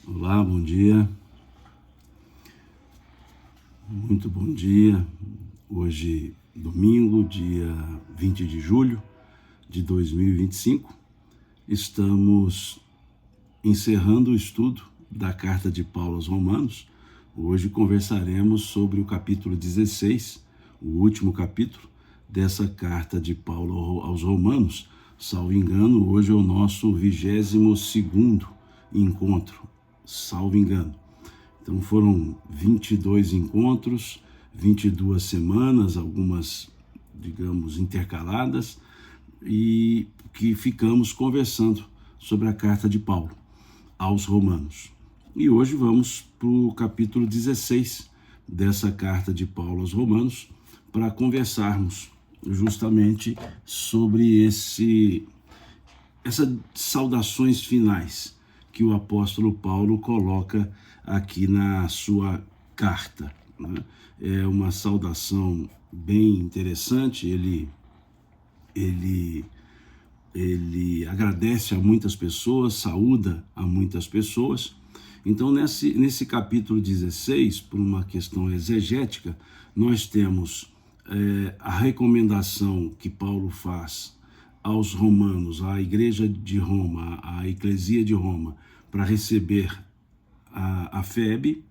Olá, bom dia, muito bom dia. Hoje, domingo, dia 20 de julho de 2025, estamos encerrando o estudo da carta de Paulo aos Romanos. Hoje conversaremos sobre o capítulo 16, o último capítulo dessa carta de Paulo aos Romanos. Salvo engano, hoje é o nosso 22º encontro, salvo engano. Então foram 22 encontros, 22 semanas, algumas, digamos, intercaladas, e que ficamos conversando sobre a carta de Paulo aos Romanos. E hoje vamos para o capítulo 16 dessa carta de Paulo aos Romanos, para conversarmos justamente sobre essas saudações finais que o apóstolo Paulo coloca aqui na sua carta, né? É uma saudação bem interessante. Ele agradece a muitas pessoas, saúda a muitas pessoas. Então, nesse capítulo 16, por uma questão exegética, nós temos a recomendação que Paulo faz aos romanos, à igreja de Roma, à eclesia de Roma, para receber a Febe.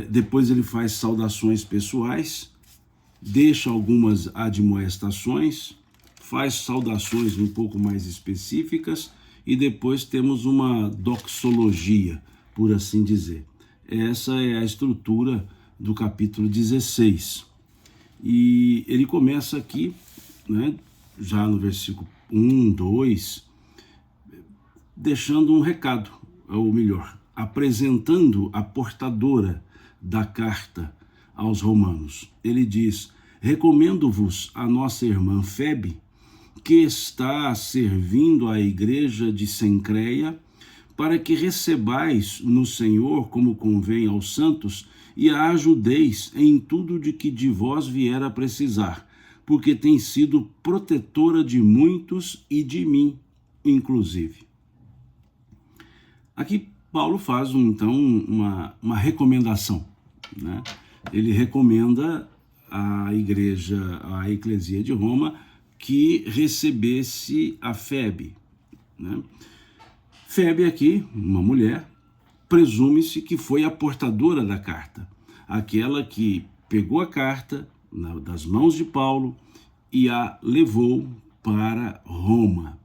Depois ele faz saudações pessoais, deixa algumas admoestações, faz saudações um pouco mais específicas e depois temos uma doxologia, por assim dizer. Essa é a estrutura do capítulo 16. E ele começa aqui, né, já no versículo 1, 2, deixando um recado, ou melhor, apresentando a portadora da carta aos romanos. Ele diz: recomendo-vos a nossa irmã Febe, que está servindo à igreja de Cencreia, para que recebais no Senhor como convém aos santos e a ajudeis em tudo de que de vós vier a precisar, porque tem sido protetora de muitos e de mim, inclusive. Aqui Paulo faz, então, uma recomendação, né? Ele recomenda à igreja, à eclesia de Roma, que recebesse a Febe, né? Febe aqui, uma mulher, presume-se que foi a portadora da carta, aquela que pegou a carta das mãos de Paulo e a levou para Roma.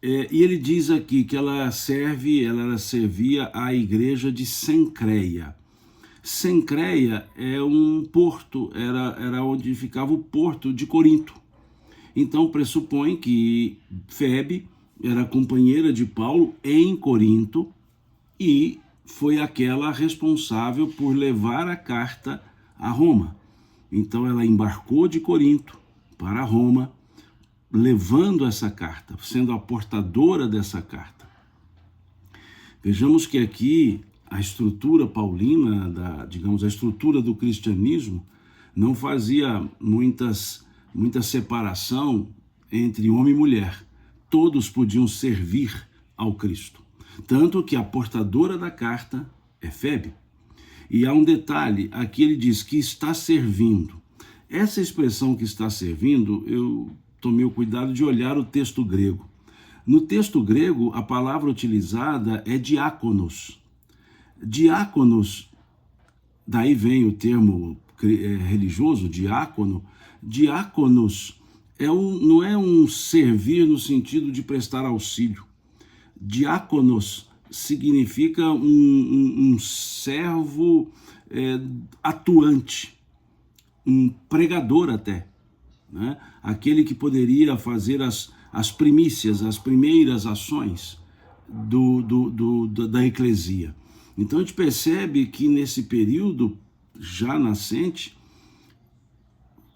E ele diz aqui que ela servia à igreja de Cencreia. Cencreia é um porto, era onde ficava o porto de Corinto. Então pressupõe que Febe era companheira de Paulo em Corinto e foi aquela responsável por levar a carta a Roma. Então ela embarcou de Corinto para Roma, levando essa carta, sendo a portadora dessa carta. Vejamos que aqui a estrutura paulina, a estrutura do cristianismo, não fazia muita separação entre homem e mulher. Todos podiam servir ao Cristo. Tanto que a portadora da carta é Febe. E há um detalhe, aqui ele diz que está servindo. Essa expressão que está servindo, eu tomei o cuidado de olhar o texto grego. No texto grego, a palavra utilizada é diáconos. Diáconos, daí vem o termo religioso, diácono. Diáconos não é um servir no sentido de prestar auxílio. Diáconos significa um servo atuante, um pregador até, né? Aquele que poderia fazer as primícias, as primeiras ações da eclesia. Então a gente percebe que nesse período já nascente,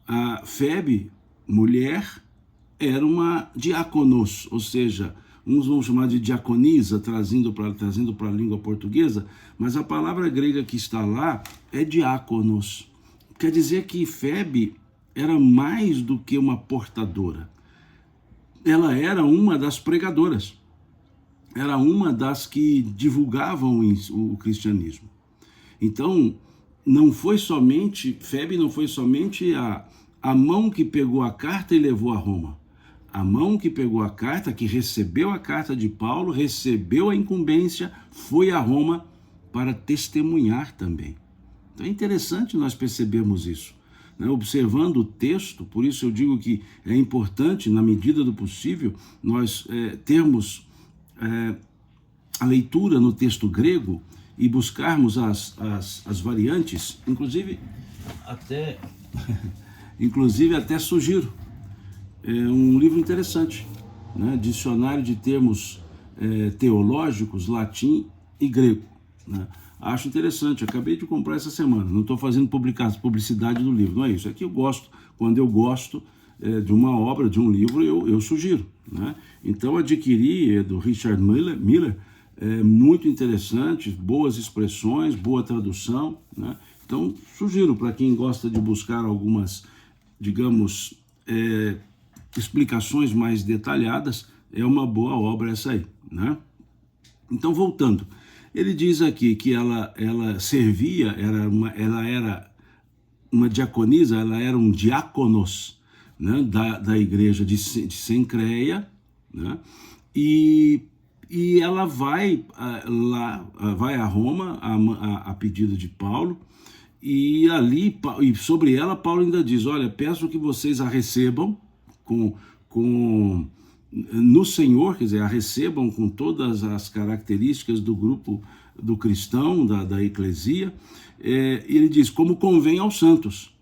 a Febe, mulher, era uma diáconos, ou seja, uns vão chamar de diaconisa, trazendo para a língua portuguesa, mas a palavra grega que está lá é diáconos. Quer dizer que Febe era mais do que uma portadora. Ela era uma das pregadoras. era uma das que divulgavam o cristianismo. Então, Febe não foi somente a mão que pegou a carta e levou a Roma. A mão que pegou a carta, que recebeu a carta de Paulo, recebeu a incumbência, foi a Roma para testemunhar também. Então é interessante nós percebermos isso, né? Observando o texto, por isso eu digo que é importante, na medida do possível, nós termos a leitura no texto grego e buscarmos as variantes, inclusive até sugiro. É um livro interessante, né? Dicionário de termos teológicos, latim e grego, né? Acho interessante, acabei de comprar essa semana, não estou fazendo publicidade do livro, não é isso, é que eu gosto, quando eu gosto de uma obra, de um livro, eu sugiro, né? Então adquiri, do Richard Miller, muito interessante, boas expressões, boa tradução, né? Então sugiro para quem gosta de buscar algumas, digamos, explicações mais detalhadas, é uma boa obra essa aí, né? Então, voltando, ele diz aqui que ela servia, ela era uma diaconisa, ela era um diáconos, né, da igreja de Cencreia, né? E ela vai vai a Roma a pedido de Paulo, e ali, e sobre ela, Paulo ainda diz: olha, peço que vocês a recebam no Senhor, quer dizer, a recebam com todas as características do grupo do cristão, da eclesia. Ele diz, como convém aos santos.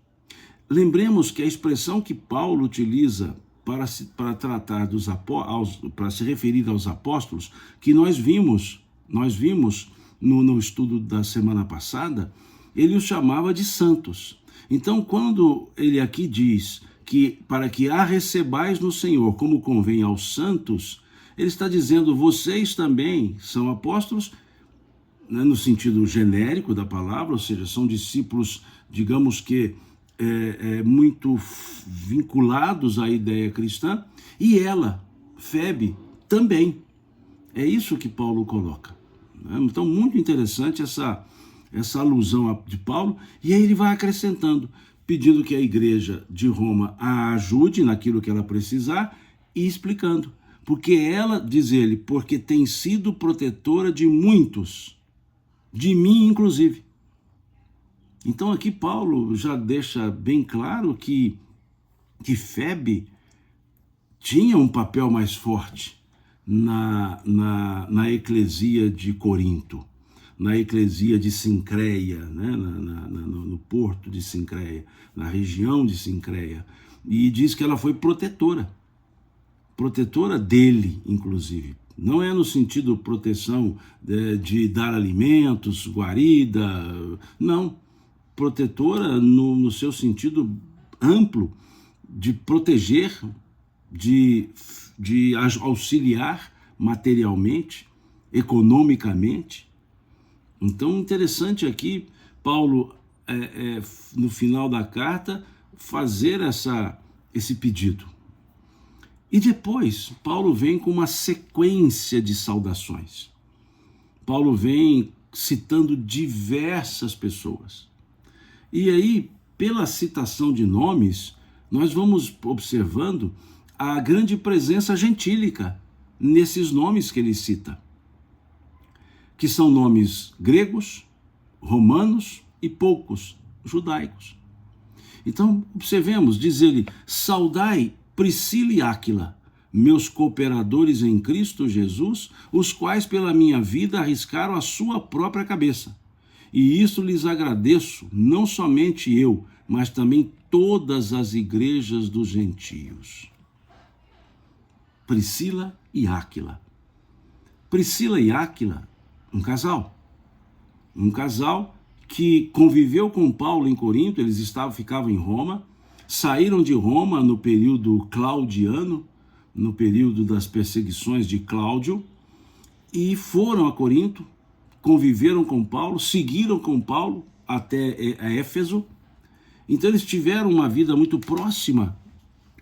Lembremos que a expressão que Paulo utiliza para tratar para se referir aos apóstolos, que nós vimos no estudo da semana passada, ele os chamava de santos. Então, quando ele aqui diz que para que a recebais no Senhor como convém aos santos, ele está dizendo, vocês também são apóstolos, né, no sentido genérico da palavra, ou seja, são discípulos, digamos que muito vinculados à ideia cristã, e ela, Febe, também. É isso que Paulo coloca, né? Então, muito interessante essa alusão de Paulo, e aí ele vai acrescentando, pedindo que a igreja de Roma a ajude naquilo que ela precisar e explicando. Porque ela, diz ele, porque tem sido protetora de muitos, de mim inclusive. Então aqui Paulo já deixa bem claro que Febe tinha um papel mais forte na eclesia de Corinto, na eclesia de Sincreia, né? No porto de Sincreia, na região de Sincreia, e diz que ela foi protetora dele, inclusive. Não é no sentido proteção de dar alimentos, guarida, não. Protetora no seu sentido amplo, de proteger, de auxiliar materialmente, economicamente. Então, interessante aqui, Paulo, no final da carta, fazer esse pedido. E depois, Paulo vem com uma sequência de saudações. Paulo vem citando diversas pessoas. E aí, pela citação de nomes, nós vamos observando a grande presença gentílica nesses nomes que ele cita, que são nomes gregos, romanos e poucos judaicos. Então, observemos, diz ele, saudai Priscila e Áquila, meus cooperadores em Cristo Jesus, os quais pela minha vida arriscaram a sua própria cabeça. E isso lhes agradeço, não somente eu, mas também todas as igrejas dos gentios. Priscila e Áquila. Priscila e Áquila, um casal que conviveu com Paulo em Corinto, eles ficavam em Roma, saíram de Roma no período claudiano, no período das perseguições de Cláudio, e foram a Corinto, conviveram com Paulo, seguiram com Paulo até Éfeso. Então eles tiveram uma vida muito próxima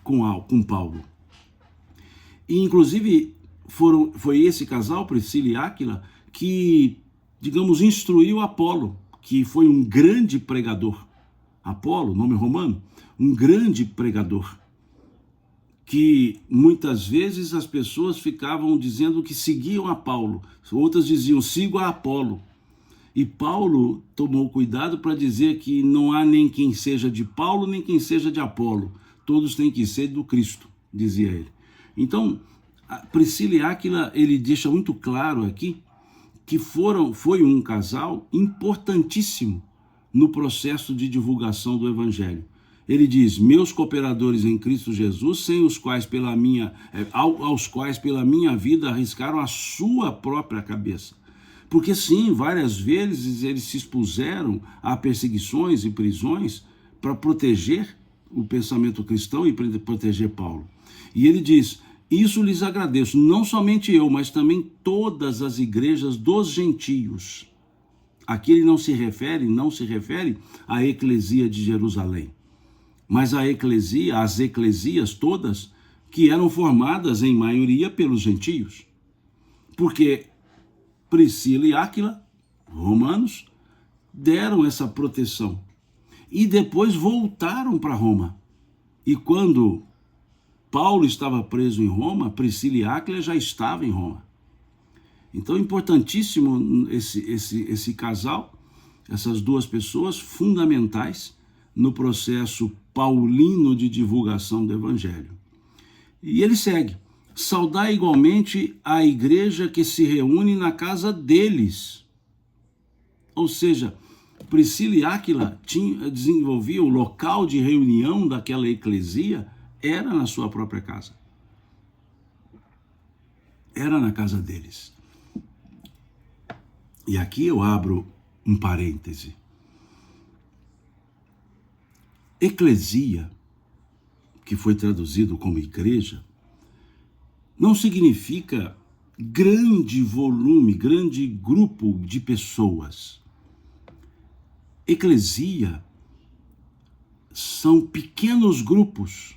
com Paulo. E inclusive foi esse casal, Priscila e Áquila, que, digamos, instruiu Apolo, que foi um grande pregador. Apolo, nome romano, um grande pregador, que muitas vezes as pessoas ficavam dizendo que seguiam a Paulo, outras diziam, sigo a Apolo. E Paulo tomou cuidado para dizer que não há nem quem seja de Paulo, nem quem seja de Apolo. Todos têm que ser do Cristo, dizia ele. Então, Priscila e Áquila, ele deixa muito claro aqui que foi um casal importantíssimo no processo de divulgação do Evangelho. Ele diz, meus cooperadores em Cristo Jesus, sem os quais aos quais pela minha vida arriscaram a sua própria cabeça. Porque sim, várias vezes eles se expuseram a perseguições e prisões para proteger o pensamento cristão e proteger Paulo. E ele diz, isso lhes agradeço, não somente eu, mas também todas as igrejas dos gentios. Aqui ele não se refere à eclesia de Jerusalém, mas à eclesia, às eclesias todas que eram formadas em maioria pelos gentios. Porque Priscila e Áquila, romanos, deram essa proteção e depois voltaram para Roma. E quando Paulo estava preso em Roma, Priscila e Áquila já estavam em Roma. Então, importantíssimo esse casal, essas duas pessoas fundamentais no processo paulino de divulgação do Evangelho. E ele segue, saudai igualmente a igreja que se reúne na casa deles. Ou seja, Priscila e Áquila desenvolviam o local de reunião daquela eclesia, era na sua própria casa. Era na casa deles. E aqui eu abro um parêntese. Eclesia, que foi traduzido como igreja, não significa grande volume, grande grupo de pessoas. Eclesia são pequenos grupos,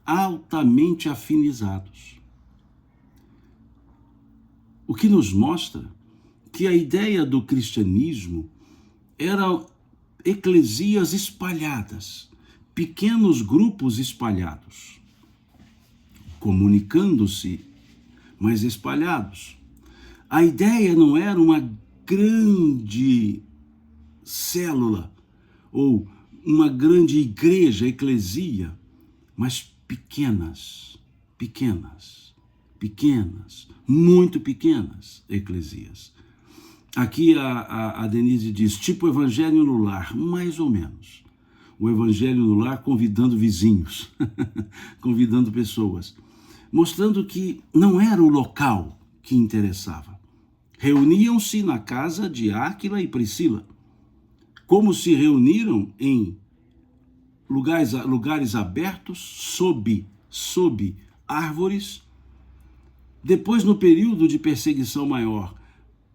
altamente afinizados. O que nos mostra que a ideia do cristianismo eram eclesias espalhadas, pequenos grupos espalhados, comunicando-se, mas espalhados. A ideia não era uma grande célula ou uma grande igreja, eclesia, mas pequenas, muito pequenas eclesias. Aqui a Denise diz, tipo evangelho no lar, mais ou menos. O evangelho no lar convidando vizinhos, convidando pessoas, mostrando que não era o local que interessava. Reuniam-se na casa de Áquila e Priscila, como se reuniram em lugares abertos, sob árvores, depois no período de perseguição maior,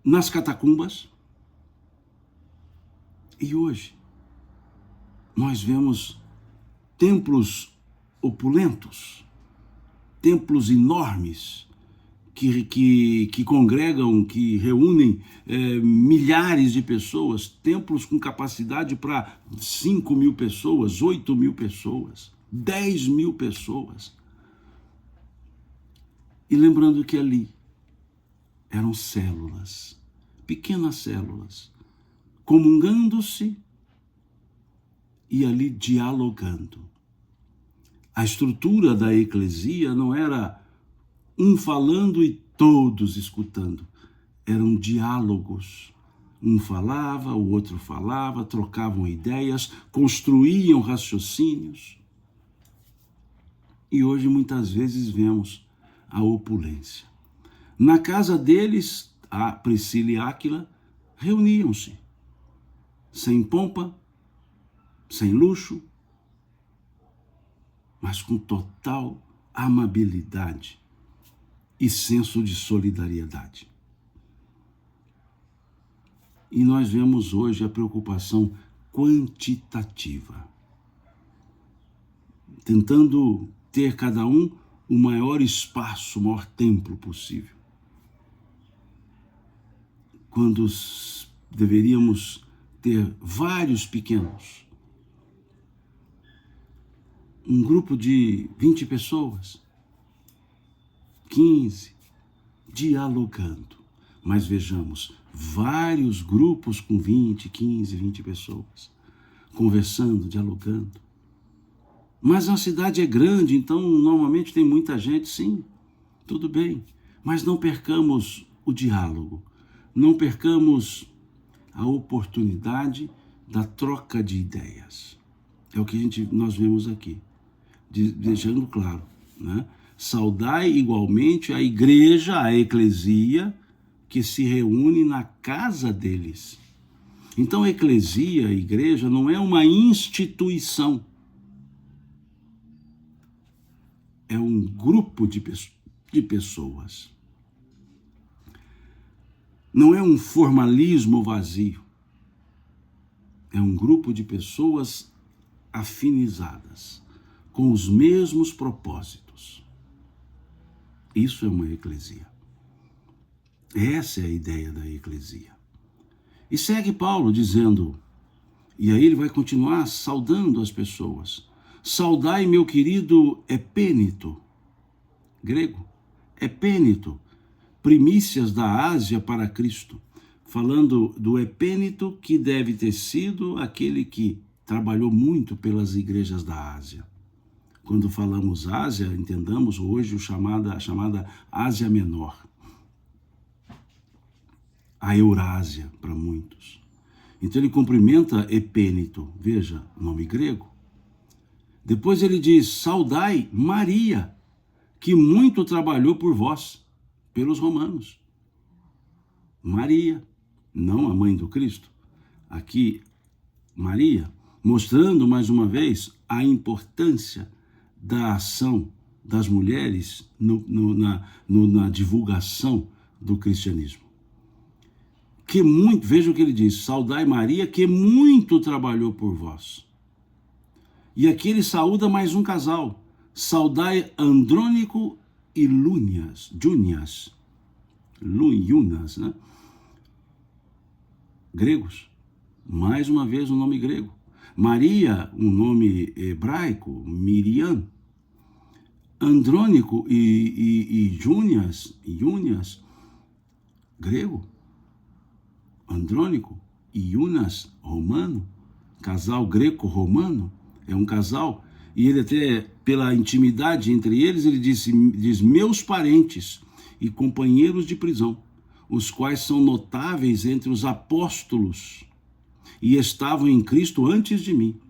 nas catacumbas. E hoje nós vemos templos opulentos, templos enormes, que congregam, que reúnem milhares de pessoas, templos com capacidade para 5.000 pessoas, 8.000 pessoas, 10.000 pessoas. E lembrando que ali eram células, pequenas células, comungando-se e ali dialogando. A estrutura da eclesia não era um falando e todos escutando. Eram diálogos. Um falava, o outro falava, trocavam ideias, construíam raciocínios. E hoje muitas vezes vemos a opulência. Na casa deles, a Priscila e Áquila reuniam-se, sem pompa, sem luxo, mas com total amabilidade e senso de solidariedade. E nós vemos hoje a preocupação quantitativa, tentando ter cada um o maior espaço, o maior templo possível. Quando deveríamos ter vários pequenos. Um grupo de 20 pessoas, 15, dialogando. Mas vejamos, vários grupos com 20, 15, 20 pessoas, conversando, dialogando. Mas a cidade é grande, então normalmente tem muita gente, sim, tudo bem. Mas não percamos o diálogo, não percamos a oportunidade da troca de ideias. É o que nós vemos aqui, deixando claro, né? Saudai igualmente a igreja, a eclesia, que se reúne na casa deles. Então, a eclesia, a igreja, não é uma instituição. É um grupo de pessoas. Não é um formalismo vazio. É um grupo de pessoas afinizadas, com os mesmos propósitos. Isso é uma eclesia. Essa é a ideia da eclesia. E segue Paulo dizendo, e aí ele vai continuar saudando as pessoas. Saudai meu querido Epênito, grego, Epênito, primícias da Ásia para Cristo, falando do Epênito, que deve ter sido aquele que trabalhou muito pelas igrejas da Ásia. Quando falamos Ásia, entendamos hoje a chamada Ásia Menor. A Eurásia, para muitos. Então ele cumprimenta Epênito, veja, nome grego. Depois ele diz, saudai Maria, que muito trabalhou por vós, pelos romanos. Maria, não a mãe do Cristo. Aqui, Maria, mostrando mais uma vez a importância da ação das mulheres na divulgação do cristianismo. Veja o que ele diz, saudai Maria, que muito trabalhou por vós. E aqui ele saúda mais um casal, saudai Andrônico e Júnias, né? Gregos, mais uma vez um nome grego. Maria, um nome hebraico, Miriam. Andrônico e Júnias, grego. Andrônico e Iunas, romano, casal greco-romano, é um casal, e ele até, pela intimidade entre eles, ele diz meus parentes e companheiros de prisão, os quais são notáveis entre os apóstolos e estavam em Cristo antes de mim.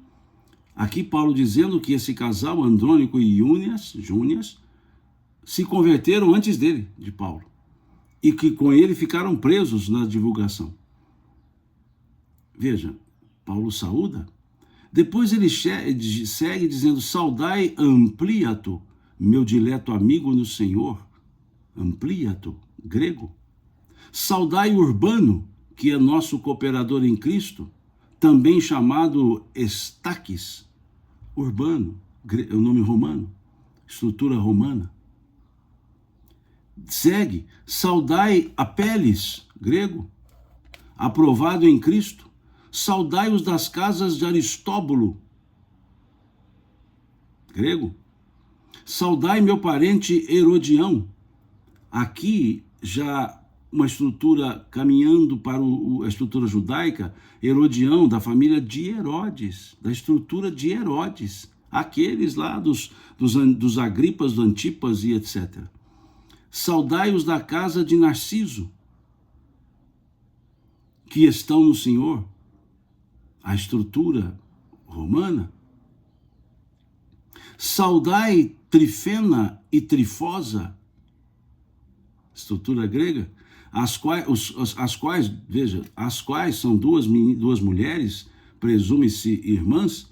Aqui Paulo dizendo que esse casal, Andrônico e Júnias, se converteram antes dele, de Paulo, e que com ele ficaram presos na divulgação. Veja, Paulo saúda. Depois ele segue dizendo, saudai Ampliato, meu dileto amigo no Senhor. Ampliato, grego. Saudai Urbano, que é nosso cooperador em Cristo, também chamado Estaques. Urbano, é o nome romano, estrutura romana. Segue, saudai Apeles, grego, aprovado em Cristo. Saudai-os das casas de Aristóbulo, grego. Saudai meu parente Herodião. Aqui já uma estrutura caminhando para a estrutura judaica, Herodião, da família de Herodes, da estrutura de Herodes, aqueles lá dos Agripas, do Antipas e etc. Saudai-os da casa de Narciso, que estão no Senhor, a estrutura romana. Saudai Trifena e Trifosa, estrutura grega, as quais são duas mulheres, presume-se irmãs,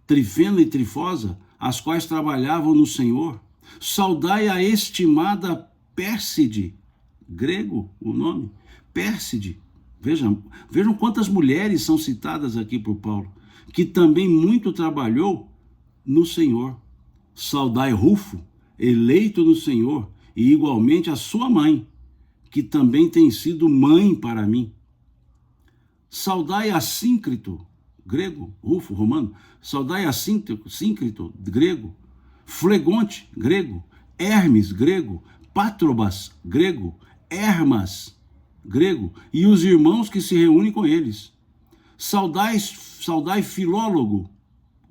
Trifena e Trifosa, as quais trabalhavam no Senhor. Saudai a estimada Pérside, grego o nome, Pérside. Vejam quantas mulheres são citadas aqui por Paulo, que também muito trabalhou no Senhor. Saudai Rufo, eleito do Senhor, e igualmente a sua mãe, que também tem sido mãe para mim. Saudai Assíncrito, grego, Rufo, romano. Saudai Assíncrito, grego. Flegonte, grego. Hermes, grego. Patrobas, grego. Hermas, grego. E os irmãos que se reúnem com eles. Saudai Filólogo,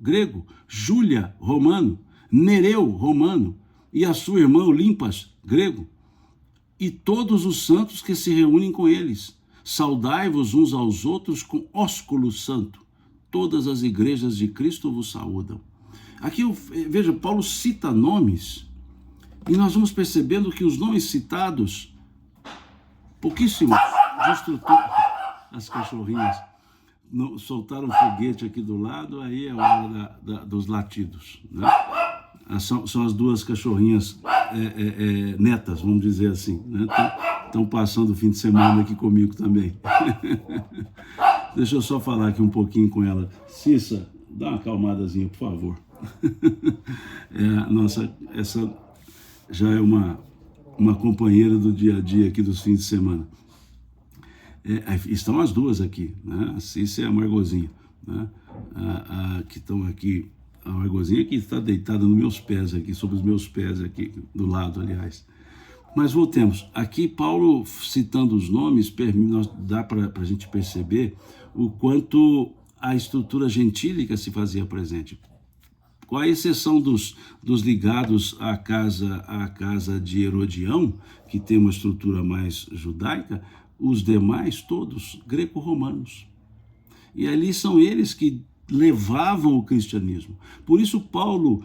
grego. Júlia, romano. Nereu, romano. E a sua irmã Olimpas, grego. E todos os santos que se reúnem com eles. Saudai-vos uns aos outros com ósculo santo. Todas as igrejas de Cristo vos saúdam. Aqui, veja, Paulo cita nomes, e nós vamos percebendo que os nomes citados, pouquíssimos de estrutura. As cachorrinhas soltaram um foguete aqui do lado, aí é a hora dos latidos, né? São as duas cachorrinhas netas, vamos dizer assim, né? Estão passando o fim de semana aqui comigo também. Deixa eu só falar aqui um pouquinho com ela. Cissa, dá uma acalmadazinha, por favor. Essa já é uma companheira do dia a dia aqui dos fins de semana. Estão as duas aqui, né? A Cissa e a Margozinha, né? Que estão aqui. A Margozinha que está deitada nos meus pés aqui, sobre os meus pés aqui, do lado, aliás. Mas voltemos. Aqui, Paulo, citando os nomes, dá para a gente perceber o quanto a estrutura gentílica se fazia presente. Com a exceção dos ligados à casa de Herodião, que tem uma estrutura mais judaica, os demais todos greco-romanos. E ali são eles que levavam o cristianismo. Por isso Paulo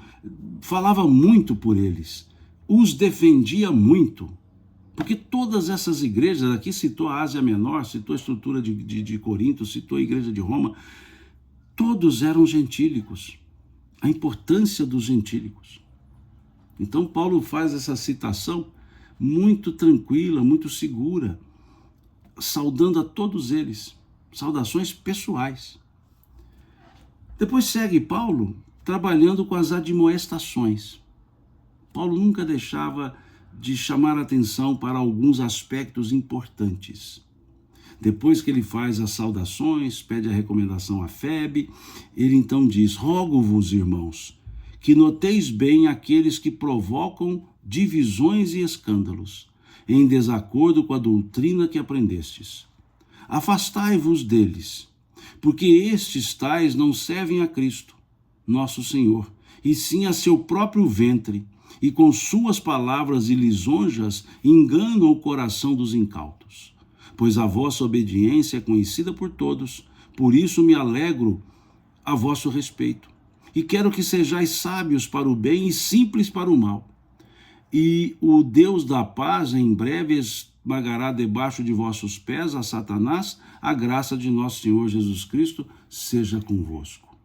falava muito por eles, os defendia muito, porque todas essas igrejas, aqui citou a Ásia Menor, citou a estrutura de Corinto, citou a igreja de Roma, todos eram gentílicos, a importância dos gentílicos. Então Paulo faz essa citação muito tranquila, muito segura, saudando a todos eles, saudações pessoais. Depois segue Paulo trabalhando com as admoestações. Paulo nunca deixava de chamar a atenção para alguns aspectos importantes. Depois que ele faz as saudações, pede a recomendação a Febe, ele então diz: rogo-vos, irmãos, que noteis bem aqueles que provocam divisões e escândalos, em desacordo com a doutrina que aprendestes. Afastai-vos deles, porque estes tais não servem a Cristo, nosso Senhor, e sim a seu próprio ventre, e com suas palavras e lisonjas enganam o coração dos incautos. Pois a vossa obediência é conhecida por todos, por isso me alegro a vosso respeito. E quero que sejais sábios para o bem e simples para o mal. E o Deus da paz em breve esmagará debaixo de vossos pés a Satanás. A graça de nosso Senhor Jesus Cristo seja convosco.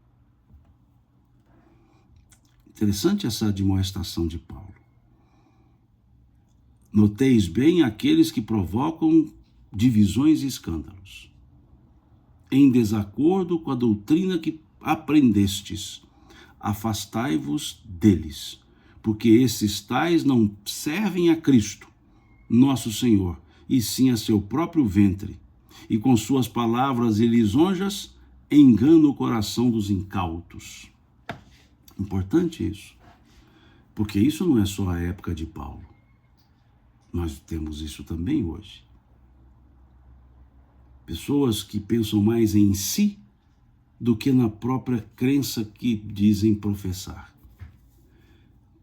Interessante essa admoestação de Paulo. Noteis bem aqueles que provocam divisões e escândalos, em desacordo com a doutrina que aprendestes. Afastai-vos deles, porque esses tais não servem a Cristo, nosso Senhor, e sim a seu próprio ventre, e com suas palavras e lisonjas enganam o coração dos incautos. Importante isso, porque isso não é só a época de Paulo. Nós temos isso também hoje. Pessoas que pensam mais em si do que na própria crença que dizem professar.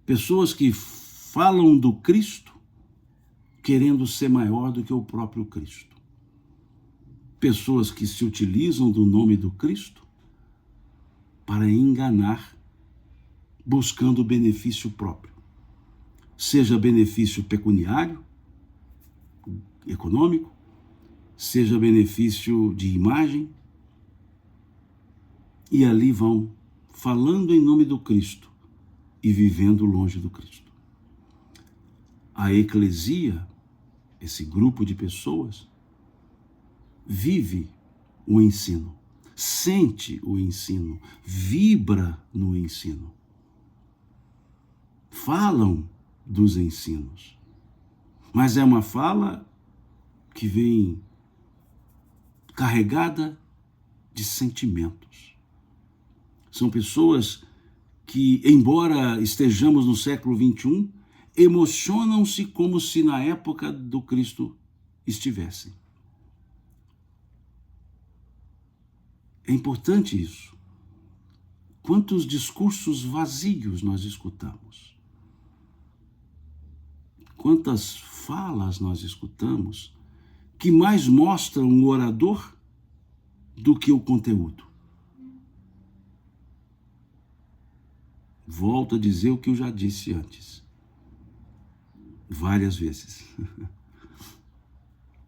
Pessoas que falam do Cristo querendo ser maior do que o próprio Cristo. Pessoas que se utilizam do nome do Cristo para enganar, buscando benefício próprio. Seja benefício pecuniário, econômico, seja benefício de imagem, e ali vão falando em nome do Cristo e vivendo longe do Cristo. A eclesia, esse grupo de pessoas, vive o ensino, sente o ensino, vibra no ensino. falam dos ensinos, mas é uma fala que vem carregada de sentimentos. São pessoas que, embora estejamos no século XXI, emocionam-se como se na época do Cristo estivessem. É importante isso. Quantos discursos vazios nós escutamos? Quantas falas nós escutamos que mais mostram o orador do que o conteúdo? Volto a dizer o que eu já disse antes, várias vezes.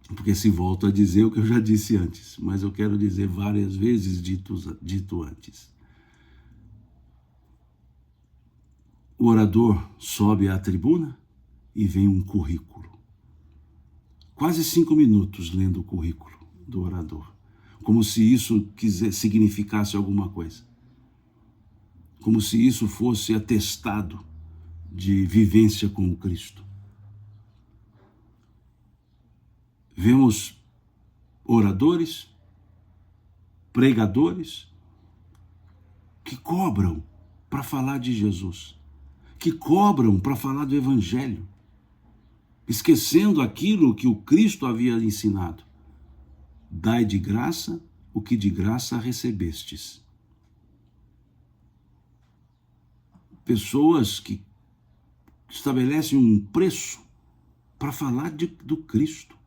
Porque se volto a dizer o que eu já disse antes, mas eu quero dizer várias vezes dito antes. O orador sobe à tribuna e vem um currículo. Quase 5 minutos lendo o currículo do orador, como se isso significasse alguma coisa. Como se isso fosse atestado de vivência com o Cristo. Vemos oradores, pregadores, que cobram para falar de Jesus, que cobram para falar do Evangelho, esquecendo aquilo que o Cristo havia ensinado. Dai de graça o que de graça recebestes. Pessoas que estabelecem um preço para falar do Cristo.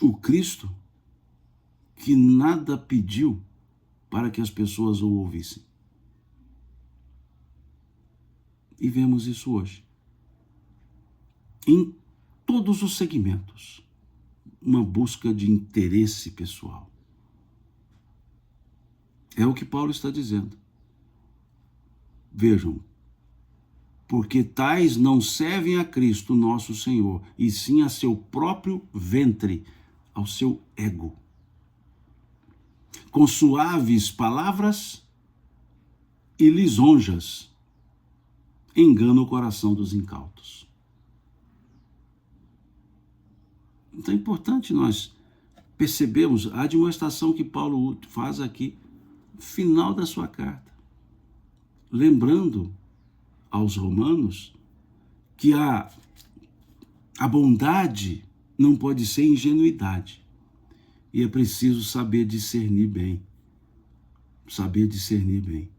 O Cristo que nada pediu para que as pessoas o ouvissem. E vemos isso hoje. Em todos os segmentos, uma busca de interesse pessoal. É o que Paulo está dizendo. Vejam, porque tais não servem a Cristo nosso Senhor, e sim a seu próprio ventre, ao seu ego. Com suaves palavras e lisonjas, engana o coração dos incautos. Então é importante nós percebermos a admoestação que Paulo faz aqui, no final da sua carta, lembrando aos romanos que a bondade não pode ser ingenuidade, e é preciso saber discernir bem. Saber discernir bem.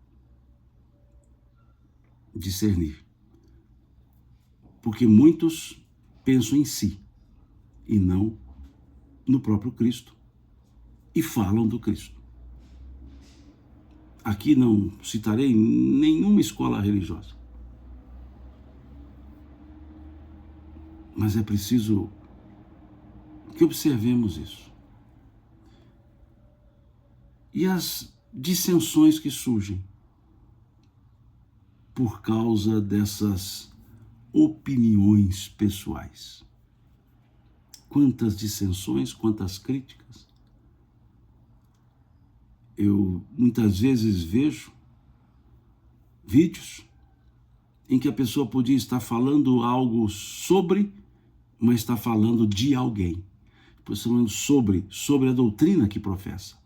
Discernir. Porque muitos pensam em si e não no próprio Cristo e falam do Cristo. Aqui não citarei nenhuma escola religiosa, mas é preciso que observemos isso. E as dissensões que surgem por causa dessas opiniões pessoais. Quantas dissensões, quantas críticas. Eu muitas vezes vejo vídeos em que a pessoa podia estar falando algo sobre, mas está falando de alguém. Depois falando sobre a doutrina que professa.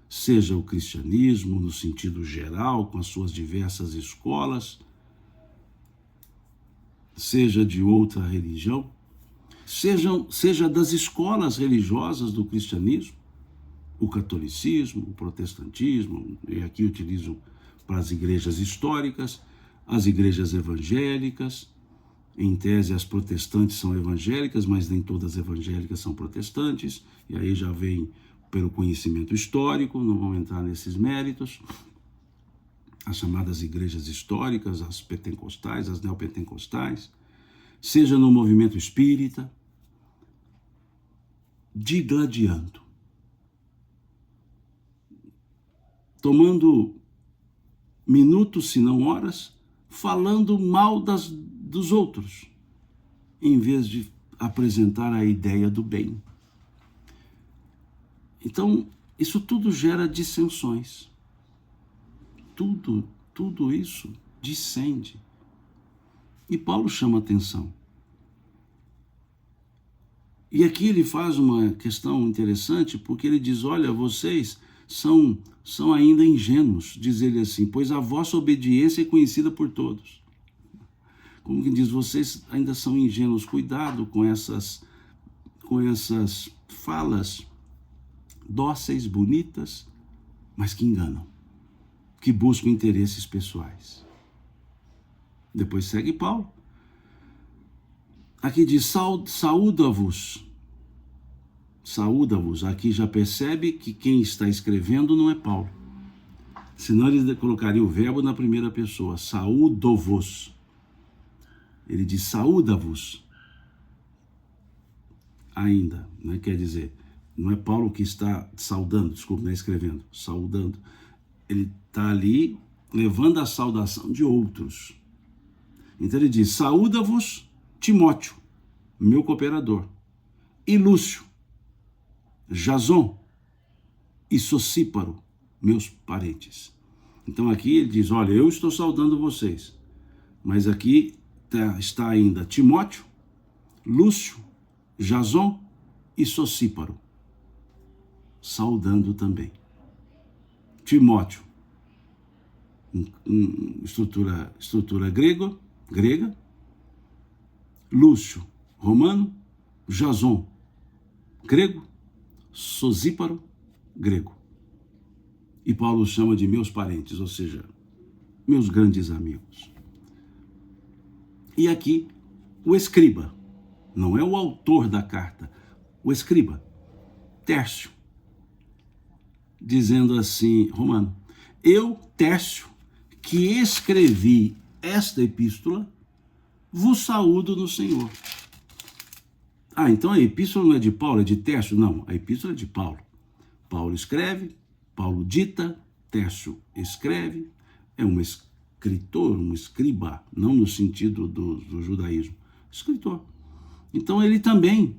Seja o cristianismo no sentido geral, com as suas diversas escolas, seja de outra religião, seja das escolas religiosas do cristianismo, o catolicismo, o protestantismo, e aqui utilizo para as igrejas históricas, as igrejas evangélicas. Em tese, as protestantes são evangélicas, mas nem todas as evangélicas são protestantes, e aí já vem pelo conhecimento histórico, não vamos entrar nesses méritos. As chamadas igrejas históricas, as pentecostais, as neopentecostais, seja no movimento espírita, digladiando, tomando minutos, se não horas, falando mal dos outros, em vez de apresentar a ideia do bem. Então, isso tudo gera dissensões. Tudo tudo isso descende. E Paulo chama atenção. E aqui ele faz uma questão interessante, porque ele diz, olha, vocês são ainda ingênuos, diz ele assim, pois a vossa obediência é conhecida por todos. Como que diz, vocês ainda são ingênuos, cuidado com essas falas dóceis, bonitas, mas que enganam, que buscam interesses pessoais. Depois segue Paulo. Aqui diz, saúda-vos. Saúda-vos. Aqui já percebe que quem está escrevendo não é Paulo. Senão ele colocaria o verbo na primeira pessoa. Saúdo-vos. Ele diz, saúda-vos. Ainda, né? Quer dizer, não é Paulo que está saudando, desculpa, não é escrevendo, saudando. Ele está ali levando a saudação de outros. Então ele diz, saúda-vos Timóteo, meu cooperador, e Lúcio, Jason e Sosíparo, meus parentes. Então aqui ele diz, olha, eu estou saudando vocês, mas aqui está ainda Timóteo, Lúcio, Jason e Sosíparo, saudando também. Timóteo, estrutura grega, Lúcio, romano, Jason, grego, Sosíparo, grego. E Paulo chama de meus parentes, ou seja, meus grandes amigos. E aqui, o escriba, não é o autor da carta, o escriba, Tércio, dizendo assim, romano, eu, Tércio, que escrevi esta epístola, vos saúdo no Senhor. Ah, então a epístola não é de Paulo, é de Tércio? Não, a epístola é de Paulo. Paulo escreve, Paulo dita, Tércio escreve, é um escritor, um escriba, não no sentido do judaísmo, escritor. Então ele também,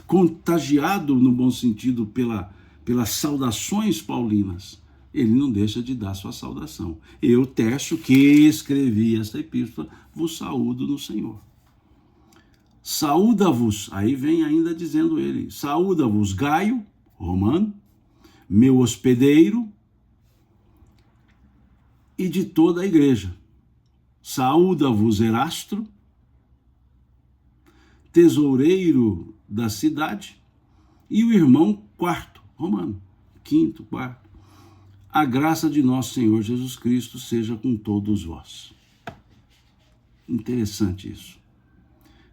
contagiado no bom sentido pelas saudações paulinas, ele não deixa de dar sua saudação. Eu, Tércio, que escrevi esta epístola, vos saúdo no Senhor. Saúda-vos, aí vem ainda dizendo ele, saúda-vos Gaio, romano, meu hospedeiro, e de toda a igreja. Saúda-vos Erasto, tesoureiro da cidade, e o irmão quarto, romano, quinto, quarto. A graça de nosso Senhor Jesus Cristo seja com todos vós. Interessante isso.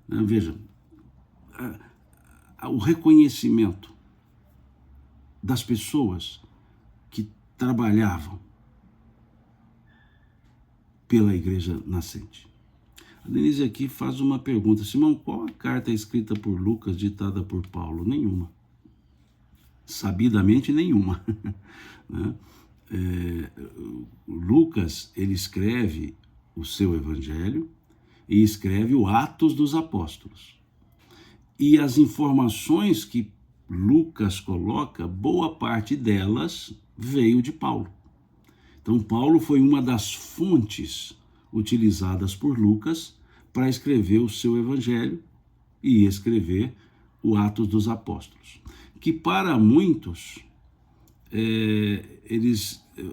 Veja, o reconhecimento das pessoas que trabalhavam pela igreja nascente. A Denise aqui faz uma pergunta, Simão, qual a carta escrita por Lucas ditada por Paulo? Nenhuma. Sabidamente nenhuma. Né? Lucas, ele escreve o seu evangelho e escreve o Atos dos Apóstolos. E as informações que Lucas coloca, boa parte delas veio de Paulo. Então, Paulo foi uma das fontes utilizadas por Lucas para escrever o seu evangelho e escrever o Atos dos Apóstolos. Que para muitos,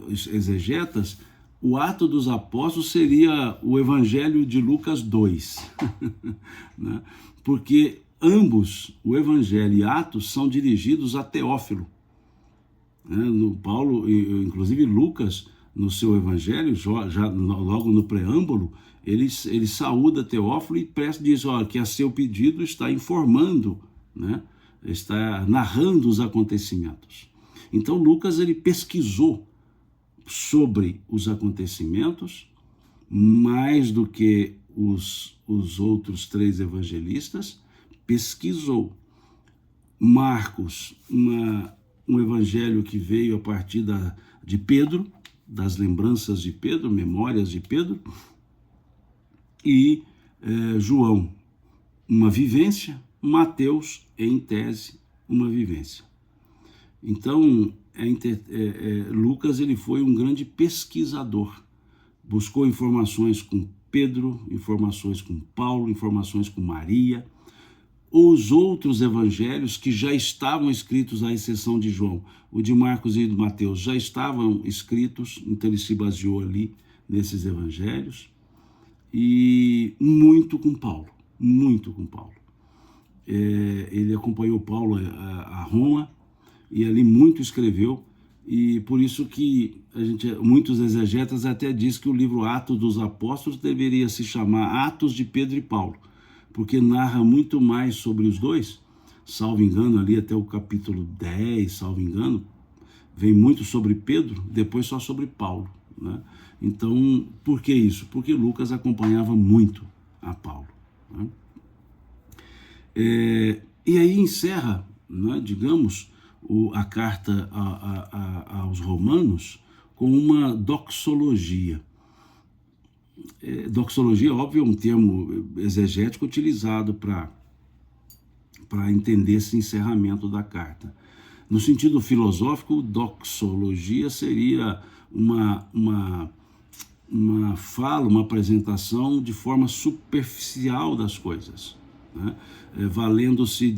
os exegetas, o Ato dos Apóstolos seria o Evangelho de Lucas 2, né? Porque ambos, o Evangelho e Atos, são dirigidos a Teófilo. No Paulo, inclusive Lucas, no seu Evangelho, já logo no preâmbulo, ele saúda Teófilo e diz que a seu pedido está informando, né? Está narrando os acontecimentos. Então Lucas ele pesquisou sobre os acontecimentos mais do que os outros três evangelistas, pesquisou. Marcos, um evangelho que veio a partir de Pedro, das lembranças de Pedro, memórias de Pedro, e João, uma vivência, Mateus, em tese, uma vivência. Então, Lucas ele foi um grande pesquisador buscou informações com Pedro, informações com Paulo, informações com Maria. Os outros evangelhos que já estavam escritos, à exceção de João, o de Marcos e de Mateus, já estavam escritos, então ele se baseou ali nesses evangelhos, e muito com Paulo, muito com Paulo. Ele acompanhou Paulo a Roma, e ali muito escreveu, e por isso que muitos exegetas até dizem que o livro Atos dos Apóstolos deveria se chamar Atos de Pedro e Paulo, porque narra muito mais sobre os dois, salvo engano, ali até o capítulo 10, salvo engano, vem muito sobre Pedro, depois só sobre Paulo, né? Então, por que isso? Porque Lucas acompanhava muito a Paulo, né? E aí encerra, né, digamos, a carta aos Romanos com uma doxologia. Doxologia, óbvio, é um termo exegético utilizado para entender esse encerramento da carta. No sentido filosófico, doxologia seria uma fala, uma apresentação de forma superficial das coisas, né? Valendo-se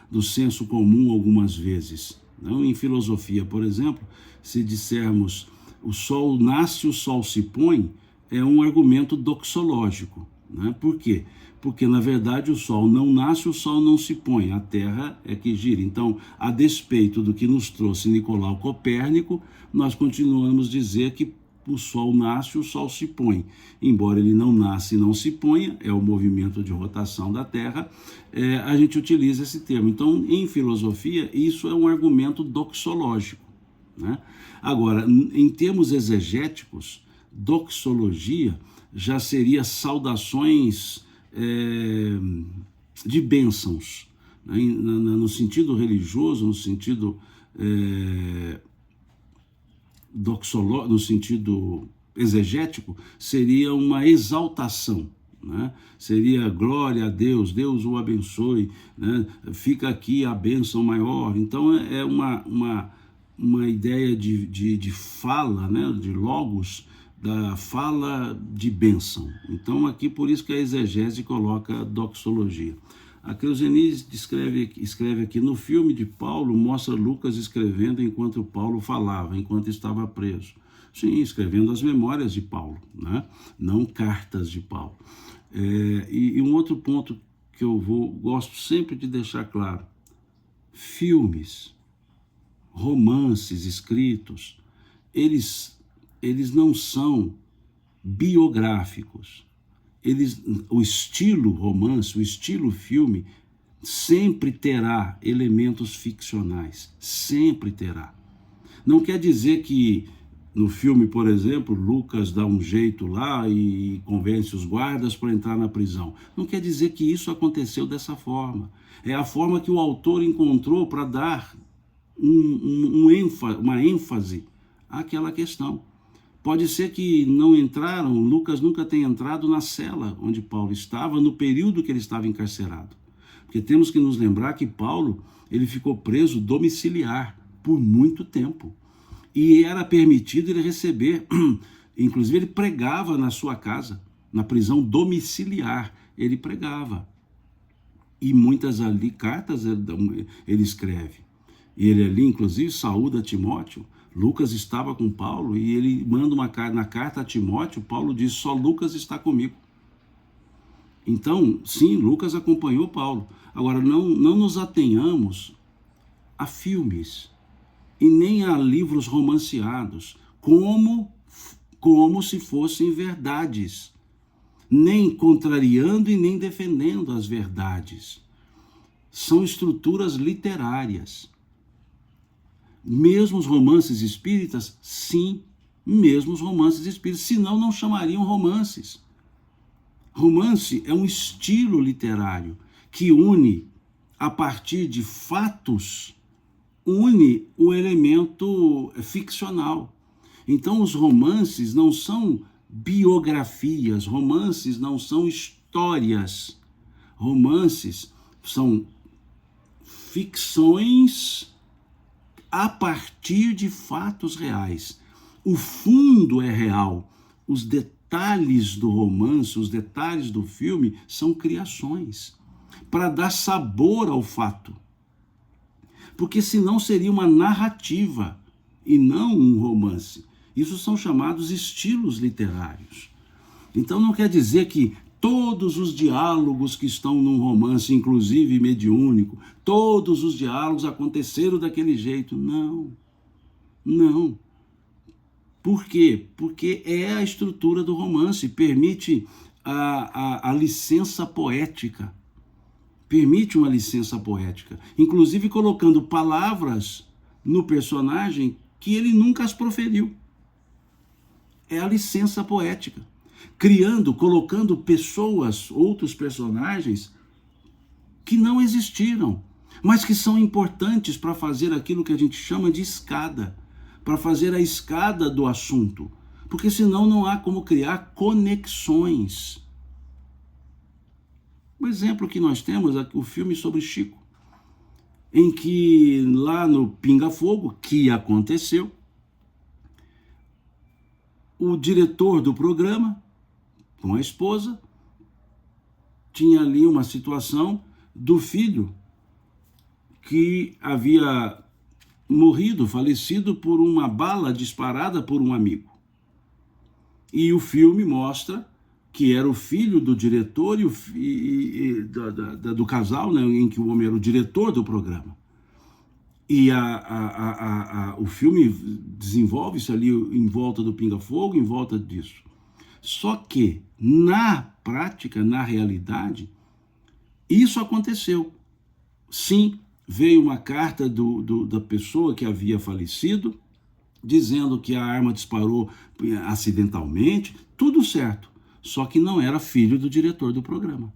do senso comum algumas vezes. Não? Em filosofia, por exemplo, se dissermos o sol nasce, o sol se põe, é um argumento doxológico, né? Por quê? Porque, na verdade, o sol não nasce, o sol não se põe, a Terra é que gira. Então, a despeito do que nos trouxe Nicolau Copérnico, nós continuamos a dizer que o sol nasce, o sol se põe. Embora ele não nasce e não se ponha, é o movimento de rotação da Terra, a gente utiliza esse termo. Então, em filosofia, isso é um argumento doxológico, né? Agora, em termos exegéticos, doxologia já seria saudações de bênçãos, né? No sentido religioso, no sentido no sentido exegético, seria uma exaltação, né? Seria glória a Deus, Deus o abençoe, né? Fica aqui a bênção maior. Então é uma ideia de fala, né? De logos, da fala de bênção. Então aqui por isso que a exegese coloca doxologia. A Cleosenise escreve aqui: no filme de Paulo, mostra Lucas escrevendo enquanto Paulo falava, enquanto estava preso. Sim, escrevendo as memórias de Paulo, né? Não cartas de Paulo. E um outro ponto que eu gosto sempre de deixar claro: filmes, romances escritos, eles não são biográficos. O estilo romance, o estilo filme, sempre terá elementos ficcionais, sempre terá. Não quer dizer que no filme, por exemplo, Lucas dá um jeito lá e convence os guardas para entrar na prisão. Não quer dizer que isso aconteceu dessa forma. É a forma que o autor encontrou para dar uma ênfase àquela questão. Pode ser que não entraram, Lucas nunca tenha entrado na cela onde Paulo estava, no período que ele estava encarcerado. Porque temos que nos lembrar que Paulo, ele ficou preso domiciliar por muito tempo. E era permitido ele receber, inclusive ele pregava na sua casa, na prisão domiciliar, ele pregava. E muitas ali cartas ele escreve. E ele ali, inclusive, saúda Timóteo. Lucas estava com Paulo e ele manda na carta a Timóteo, Paulo diz: só Lucas está comigo. Então, sim, Lucas acompanhou Paulo. Agora, não nos atenhamos a filmes e nem a livros romanceados, como se fossem verdades, nem contrariando e nem defendendo as verdades. São estruturas literárias. Mesmo os romances espíritas, sim, mesmo os romances espíritas, senão não chamariam romances. Romance é um estilo literário que une, a partir de fatos, une o elemento ficcional. Então os romances não são biografias, romances não são histórias, romances são ficções a partir de fatos reais. O fundo é real, os detalhes do romance, os detalhes do filme são criações para dar sabor ao fato. Porque senão seria uma narrativa e não um romance. Isso são chamados estilos literários. Então não quer dizer que todos os diálogos que estão num romance, inclusive mediúnico, todos os diálogos aconteceram daquele jeito. Não, não. Por quê? Porque é a estrutura do romance, permite a licença poética. Permite uma licença poética, inclusive colocando palavras no personagem que ele nunca as proferiu. É a licença poética. Colocando pessoas, outros personagens que não existiram, mas que são importantes para fazer aquilo que a gente chama de escada, para fazer a escada do assunto, porque senão não há como criar conexões. O exemplo que nós temos é o filme sobre Chico, em que lá no Pinga Fogo, que aconteceu, o diretor do programa, com a esposa, tinha ali uma situação do filho que havia morrido, falecido por uma bala disparada por um amigo. E o filme mostra que era o filho do diretor do casal, né, em que o homem era o diretor do programa. E o filme desenvolve-se ali em volta do pinga-fogo, em volta disso. Só que, na prática, na realidade, isso aconteceu. Sim, veio uma carta da pessoa que havia falecido, dizendo que a arma disparou acidentalmente, tudo certo. Só que não era filho do diretor do programa.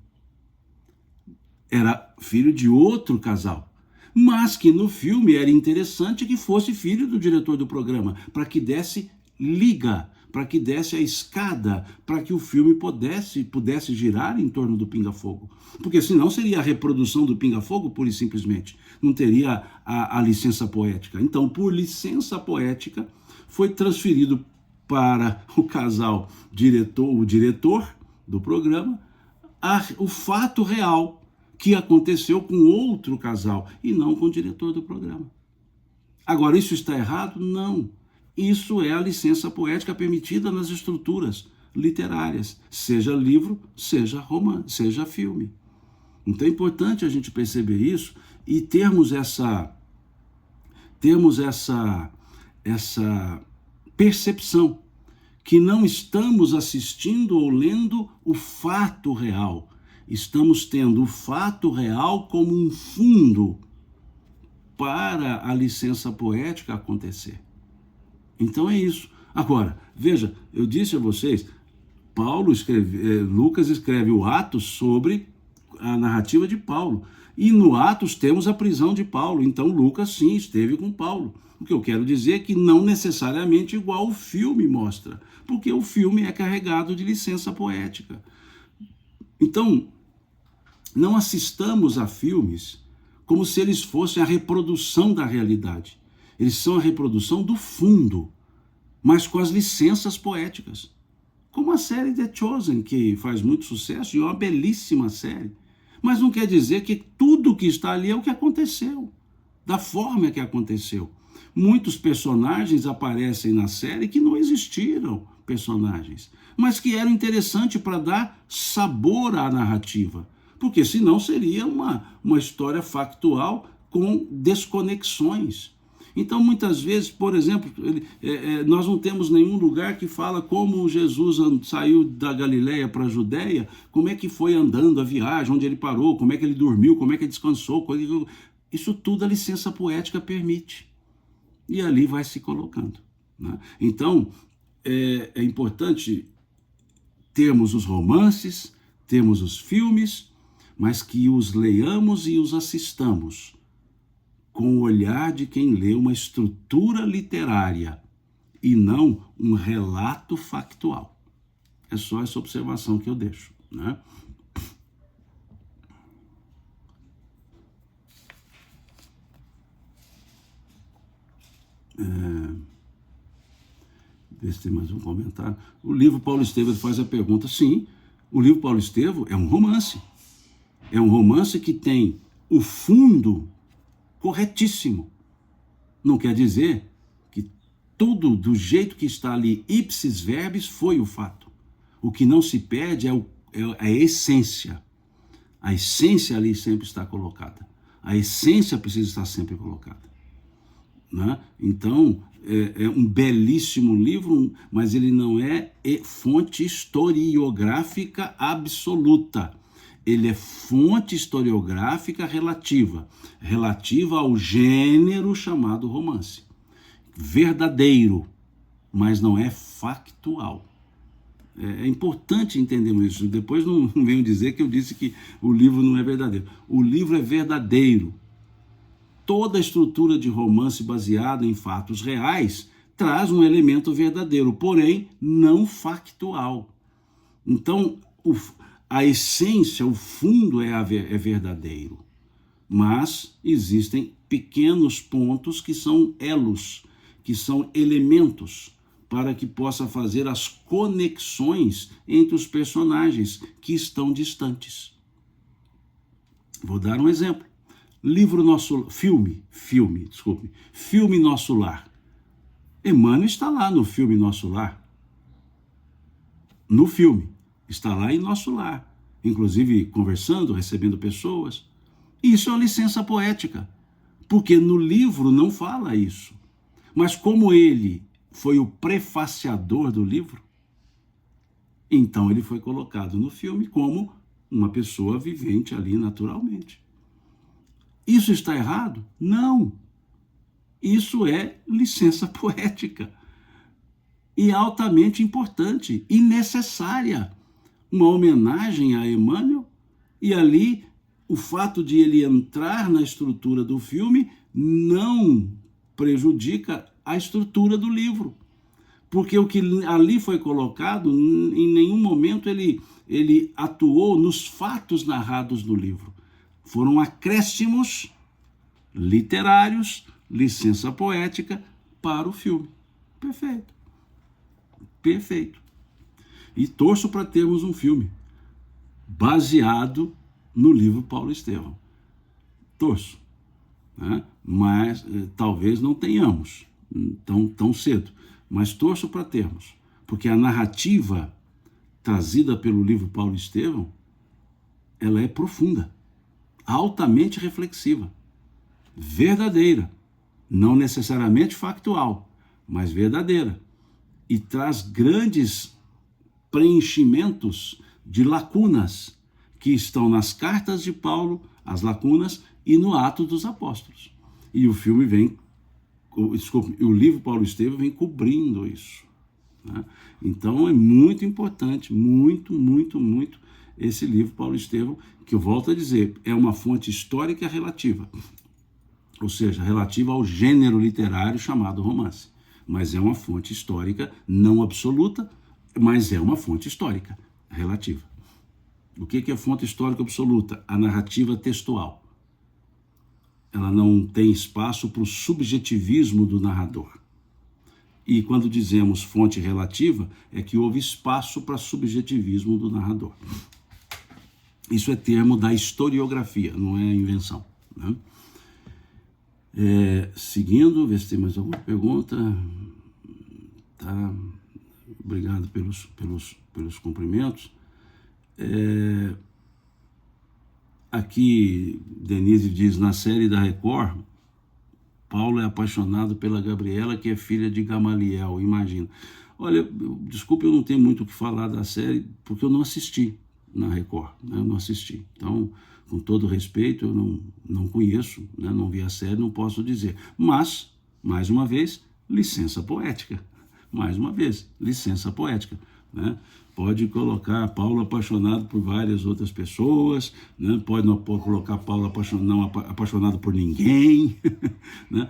Era filho de outro casal. Mas que no filme era interessante que fosse filho do diretor do programa, para que desse liga, para que desse a escada, para que o filme pudesse girar em torno do pinga-fogo. Porque senão seria a reprodução do pinga-fogo, pura e simplesmente. Não teria a licença poética. Então, por licença poética, foi transferido para o casal o diretor do programa, o fato real que aconteceu com outro casal e não com o diretor do programa. Agora, isso está errado? Não. Isso é a licença poética permitida nas estruturas literárias, seja livro, seja romance, seja filme. Então é importante a gente perceber isso e termos essa percepção que não estamos assistindo ou lendo o fato real. Estamos tendo o fato real como um fundo para a licença poética acontecer. Então é isso. Agora, veja, eu disse a vocês, Lucas escreve o Atos sobre a narrativa de Paulo. E no Atos temos a prisão de Paulo. Então Lucas sim esteve com Paulo. O que eu quero dizer é que não necessariamente igual o filme mostra, porque o filme é carregado de licença poética. Então, não assistamos a filmes como se eles fossem a reprodução da realidade. Eles são a reprodução do fundo, mas com as licenças poéticas. Como a série The Chosen, que faz muito sucesso e é uma belíssima série. Mas não quer dizer que tudo que está ali é o que aconteceu, da forma que aconteceu. Muitos personagens aparecem na série que não existiram personagens, mas que eram interessantes para dar sabor à narrativa, porque senão seria uma história factual com desconexões. Então, muitas vezes, por exemplo, nós não temos nenhum lugar que fala como Jesus saiu da Galileia para a Judéia, como é que foi andando a viagem, onde ele parou, como é que ele dormiu, como é que ele descansou. Isso tudo a licença poética permite. E ali vai se colocando, né? Então, é importante termos os romances, termos os filmes, mas que os leiamos e os assistamos com o olhar de quem lê uma estrutura literária e não um relato factual. É só essa observação que eu deixo, né? ver se tem mais um comentário. O livro Paulo Estevam faz a pergunta. Sim, o livro Paulo Estevam é um romance. É um romance que tem o fundo corretíssimo. Não quer dizer que tudo do jeito que está ali, ipsis verbis, foi o fato. O que não se perde é a essência. A essência ali sempre está colocada. A essência precisa estar sempre colocada. Né? Então, é um belíssimo livro, mas ele não é fonte historiográfica absoluta. Ele é fonte historiográfica relativa ao gênero chamado romance. Verdadeiro, mas não é factual. É importante entendermos isso. Depois não venham dizer que eu disse que o livro não é verdadeiro. O livro é verdadeiro. Toda a estrutura de romance baseada em fatos reais traz um elemento verdadeiro, porém não factual. Então, a essência, o fundo é verdadeiro. Mas existem pequenos pontos que são elos, que são elementos para que possa fazer as conexões entre os personagens que estão distantes. Vou dar um exemplo. Filme Nosso Lar. Emmanuel está lá no filme Nosso Lar. No filme, está lá em Nosso Lar. Inclusive conversando, recebendo pessoas. Isso é uma licença poética, porque no livro não fala isso. Mas como ele foi o prefaciador do livro, então ele foi colocado no filme como uma pessoa vivente ali naturalmente. Isso está errado? Não. Isso é licença poética. E altamente importante e necessária. Uma homenagem a Emmanuel, e ali o fato de ele entrar na estrutura do filme não prejudica a estrutura do livro. Porque o que ali foi colocado, em nenhum momento ele atuou nos fatos narrados no livro. Foram acréscimos literários, licença poética para o filme. Perfeito. Perfeito. E torço para termos um filme baseado no livro Paulo Estevam. Torço. Né? Mas talvez não tenhamos tão cedo. Mas torço para termos. Porque a narrativa trazida pelo livro Paulo Estevam, ela é profunda, altamente reflexiva, verdadeira, não necessariamente factual, mas verdadeira. E traz grandes preenchimentos de lacunas que estão nas cartas de Paulo, as lacunas, e no Atos dos Apóstolos. E o filme o livro Paulo Estevam vem cobrindo isso. Né? Então é muito importante, muito esse livro Paulo Estevam, que eu volto a dizer, é uma fonte histórica relativa, ou seja, relativa ao gênero literário chamado romance. Mas é uma fonte histórica não absoluta, mas é uma fonte histórica relativa. O que é fonte histórica absoluta? A narrativa textual. Ela não tem espaço para o subjetivismo do narrador. E quando dizemos fonte relativa, é que houve espaço para subjetivismo do narrador. Isso é termo da historiografia, não é invenção. Né? Seguindo, ver se tem mais alguma pergunta. Tá. Obrigado pelos cumprimentos. Aqui, Denise diz, na série da Record, Paulo é apaixonado pela Gabriela, que é filha de Gamaliel, imagina. Olha, desculpe, eu não tenho muito o que falar da série, porque eu não assisti na Record, né? Eu não assisti. Então, com todo respeito, eu não conheço, né? Não vi a série, não posso dizer. Mas, mais uma vez, licença poética. Mais uma vez, licença poética. Né? Pode colocar Paulo apaixonado por várias outras pessoas, né? Pode colocar Paulo não apaixonado por ninguém. Né?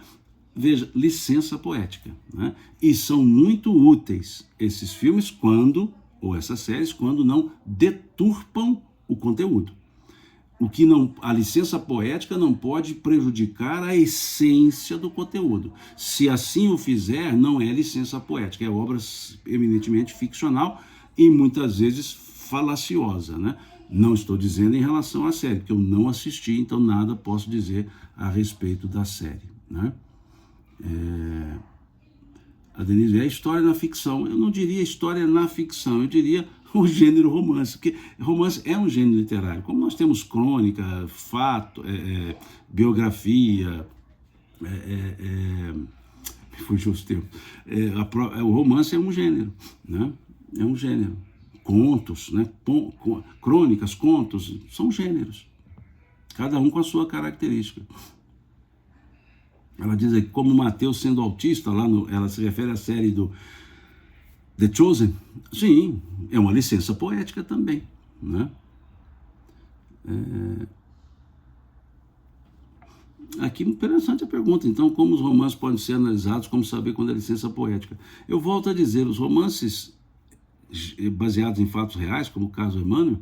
Veja, licença poética. Né? E são muito úteis esses filmes ou essas séries, quando não deturpam o conteúdo. O que não, a licença poética não pode prejudicar a essência do conteúdo. Se assim o fizer, não é licença poética, é obra eminentemente ficcional e muitas vezes falaciosa, né? Não estou dizendo em relação à série, porque eu não assisti, então nada posso dizer a respeito da série, né? A Denise, é história na ficção. Eu não diria história na ficção, eu diria o gênero romance, porque romance é um gênero literário. Como nós temos crônica, fato, biografia, me fugiu os termos. O romance é um gênero, né? É um gênero. Contos, né? Crônicas, contos, são gêneros. Cada um com a sua característica. Ela diz aí, como Mateus sendo autista, ela se refere à série do The Chosen. Sim, é uma licença poética também, né? Aqui interessante a pergunta, então, como os romances podem ser analisados, como saber quando é licença poética? Eu volto a dizer, os romances baseados em fatos reais, como o caso Emmanuel,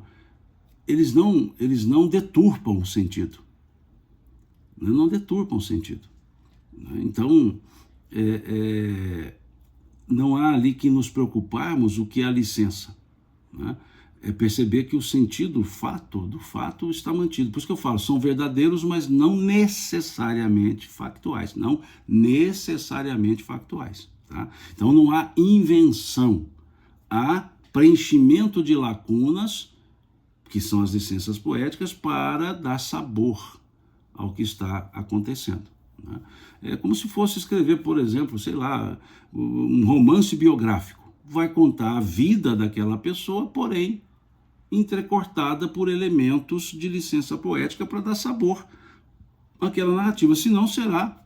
eles não deturpam o sentido. Não deturpam o sentido. Então, não há ali que nos preocuparmos o que é a licença, né? É perceber que o sentido do fato está mantido. Por isso que eu falo, são verdadeiros, mas não necessariamente factuais. Não necessariamente factuais. Tá? Então não há invenção, há preenchimento de lacunas, que são as licenças poéticas, para dar sabor ao que está acontecendo. Né? É como se fosse escrever, por exemplo, sei lá, um romance biográfico. Vai contar a vida daquela pessoa, porém entrecortada por elementos de licença poética para dar sabor àquela narrativa. Senão será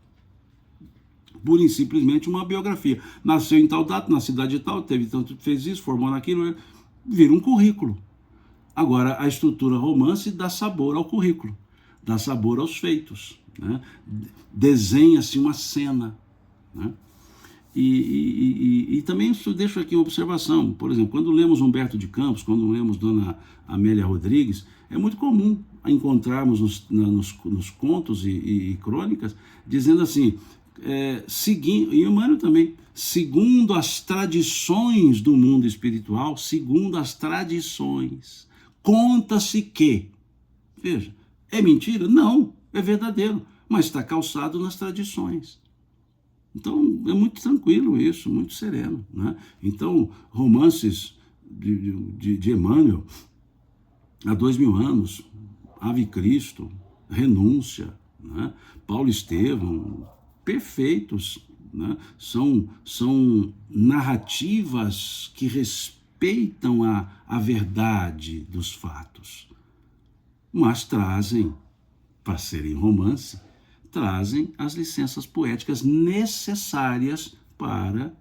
pura e simplesmente uma biografia. Nasceu em tal data, na cidade tal, teve tanto, fez isso, formou naquilo, vira um currículo. Agora, a estrutura romance dá sabor ao currículo, dá sabor aos feitos, né? Desenha-se uma cena, né? E também deixo aqui uma observação, por exemplo, quando lemos Humberto de Campos, quando lemos Dona Amélia Rodrigues, é muito comum encontrarmos nos contos e crônicas, dizendo assim, seguindo, e Emmanuel também, segundo as tradições do mundo espiritual, segundo as tradições, conta-se que, veja, é mentira? Não, é verdadeiro, mas está calçado nas tradições. Então, é muito tranquilo isso, muito sereno, né? Então, romances de Emmanuel, há 2000 anos, Ave Cristo, Renúncia, né? Paulo Estevam, perfeitos, né? São narrativas que respeitam a verdade dos fatos, mas trazem, para serem romance, trazem as licenças poéticas necessárias para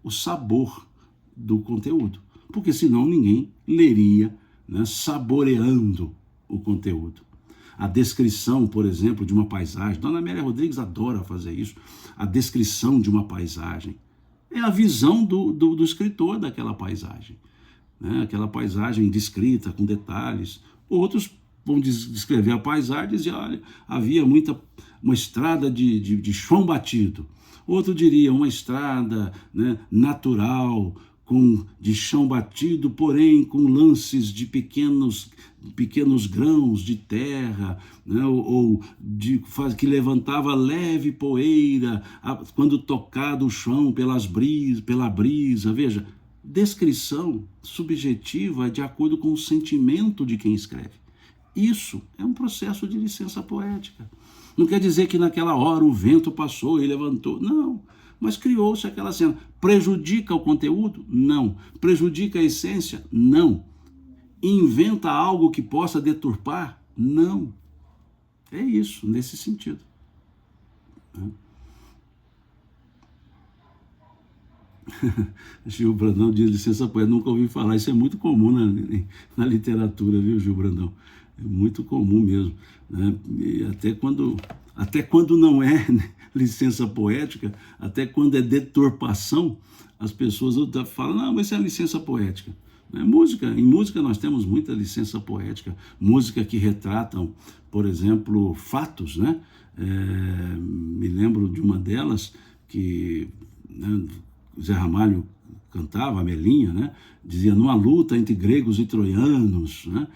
o sabor do conteúdo, porque senão ninguém leria, né, saboreando o conteúdo. A descrição, por exemplo, de uma paisagem, Dona Amélia Rodrigues adora fazer isso, a descrição de uma paisagem é a visão do escritor daquela paisagem, né? Aquela paisagem descrita com detalhes. Outros vão descrever a paisagem e dizer, olha, havia uma estrada de chão batido. Outro diria uma estrada, né, natural, de chão batido, porém com lances de pequenos grãos de terra, né, que levantava leve poeira quando tocado o chão pela brisa. Veja, descrição subjetiva de acordo com o sentimento de quem escreve. Isso é um processo de licença poética. Não quer dizer que naquela hora o vento passou e levantou. Não, mas criou-se aquela cena. Prejudica o conteúdo? Não. Prejudica a essência? Não. Inventa algo que possa deturpar? Não. É isso, nesse sentido. Gil Brandão diz, licença poética, nunca ouvi falar. Isso é muito comum na literatura, viu, Gil Brandão? É muito comum mesmo, né? E até quando não é, né, licença poética, até quando é deturpação, as pessoas falam, não, mas isso é licença poética. Né? Em música nós temos muita licença poética, música que retratam, por exemplo, fatos, né? Me lembro de uma delas que, né, Zé Ramalho cantava, a Melinha, né? Dizia, numa luta entre gregos e troianos, né?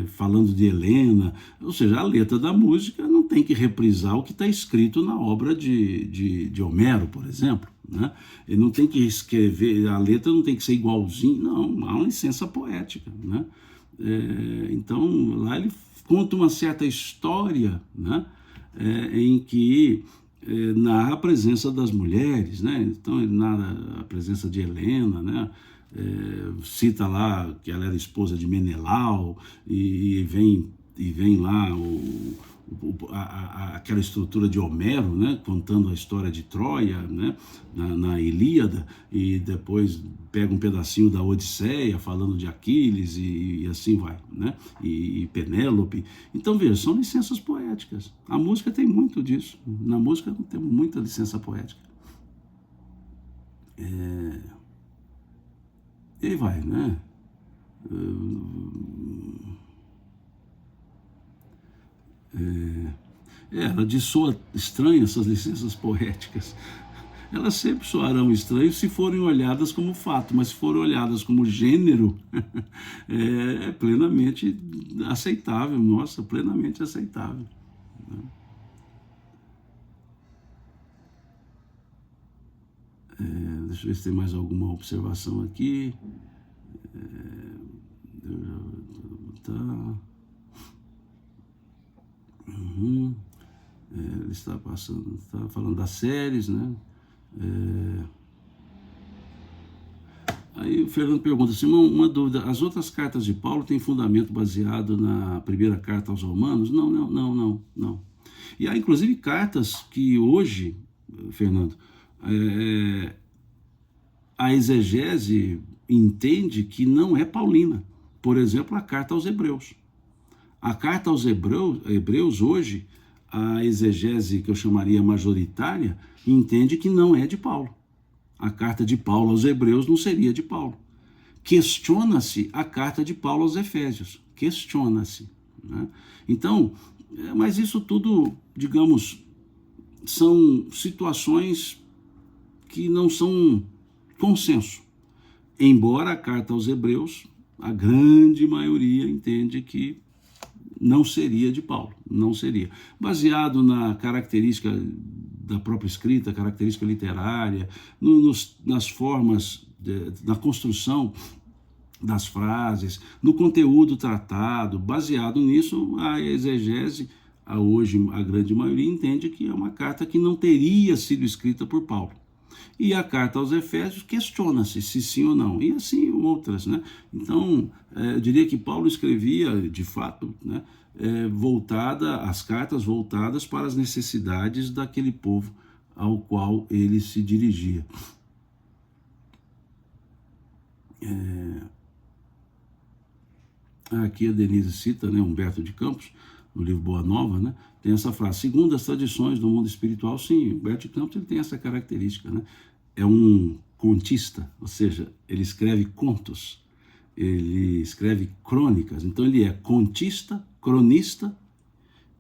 Falando de Helena, ou seja, a letra da música não tem que reprisar o que está escrito na obra de Homero, por exemplo, né? Ele não tem que escrever, a letra não tem que ser igualzinho, não, há uma licença poética, né? Então, lá ele conta uma certa história, né? Em que narra a presença das mulheres, né? Então ele narra a presença de Helena, né? Cita lá que ela era esposa de Menelau e vem lá aquela estrutura de Homero, né, contando a história de Troia, né, na Ilíada, e depois pega um pedacinho da Odisseia falando de Aquiles e assim vai, né, e Penélope. Então veja, são licenças poéticas. A música tem muito disso. Na música tem muita licença poética. E aí vai, né? Ela soa estranha essas licenças poéticas. Elas sempre soarão estranhas se forem olhadas como fato, mas se forem olhadas como gênero, é plenamente aceitável, nossa, plenamente aceitável. Deixa eu ver se tem mais alguma observação aqui. Tá. Ele está falando das séries, né? Aí o Fernando pergunta assim, uma dúvida, as outras cartas de Paulo têm fundamento baseado na primeira carta aos Romanos? Não. E há inclusive cartas que hoje, Fernando, a exegese entende que não é paulina. Por exemplo, a carta aos Hebreus. A carta aos Hebreus hoje, a exegese que eu chamaria majoritária, entende que não é de Paulo. A carta de Paulo aos Hebreus não seria de Paulo. Questiona-se a carta de Paulo aos Efésios. Questiona-se, né? Então, mas isso tudo, digamos, são situações que não são consenso. Embora a carta aos Hebreus, a grande maioria entende que não seria de Paulo, não seria. Baseado na característica da própria escrita, característica literária, nas formas, na construção das frases, no conteúdo tratado, baseado nisso, a exegese, hoje a grande maioria, entende que é uma carta que não teria sido escrita por Paulo. E a carta aos Efésios questiona-se se sim ou não, e assim outras, né? Então, eu diria que Paulo escrevia, de fato, né, as cartas voltadas para as necessidades daquele povo ao qual ele se dirigia. Aqui a Denise cita, né, Humberto de Campos, no livro Boa Nova, né, tem essa frase, segundo as tradições do mundo espiritual, sim, Humberto de Campos ele tem essa característica, né? É um contista, ou seja, ele escreve contos, ele escreve crônicas, então ele é contista, cronista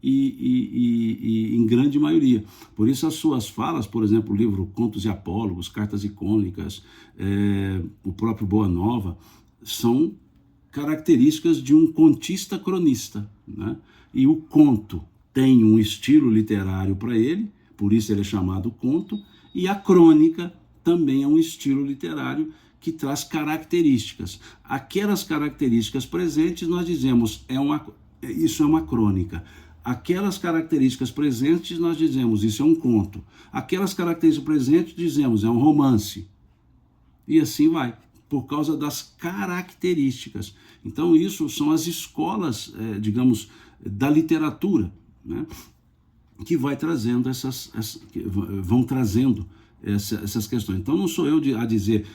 e em grande maioria. Por isso as suas falas, por exemplo, o livro Contos e Apólogos, Cartas Icônicas, o próprio Boa Nova, são características de um contista cronista, né? E o conto tem um estilo literário para ele, por isso ele é chamado conto, e a crônica também é um estilo literário que traz características. Aquelas características presentes nós dizemos, isso é uma crônica. Aquelas características presentes nós dizemos, isso é um conto. Aquelas características presentes dizemos, é um romance. E assim vai, por causa das características. Então isso são as escolas, digamos, da literatura, né, que vai trazendo vão trazendo essas questões. Então não sou eu a dizer,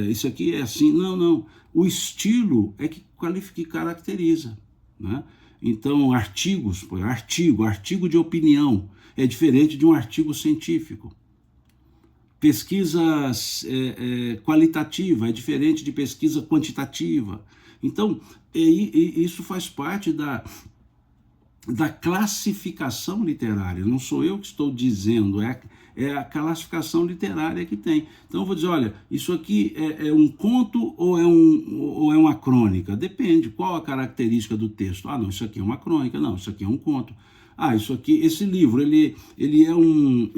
isso aqui é assim, não. O estilo é que qualifica, que caracteriza, né? Então artigo de opinião é diferente de um artigo científico. Pesquisa qualitativa é diferente de pesquisa quantitativa. Então, isso faz parte da classificação literária. Não sou eu que estou dizendo, é a classificação literária que tem. Então eu vou dizer, olha, isso aqui é um conto ou é uma crônica? Depende, qual a característica do texto? Ah, não, isso aqui é uma crônica, não, isso aqui é um conto. Ah, isso aqui, esse livro, ele é um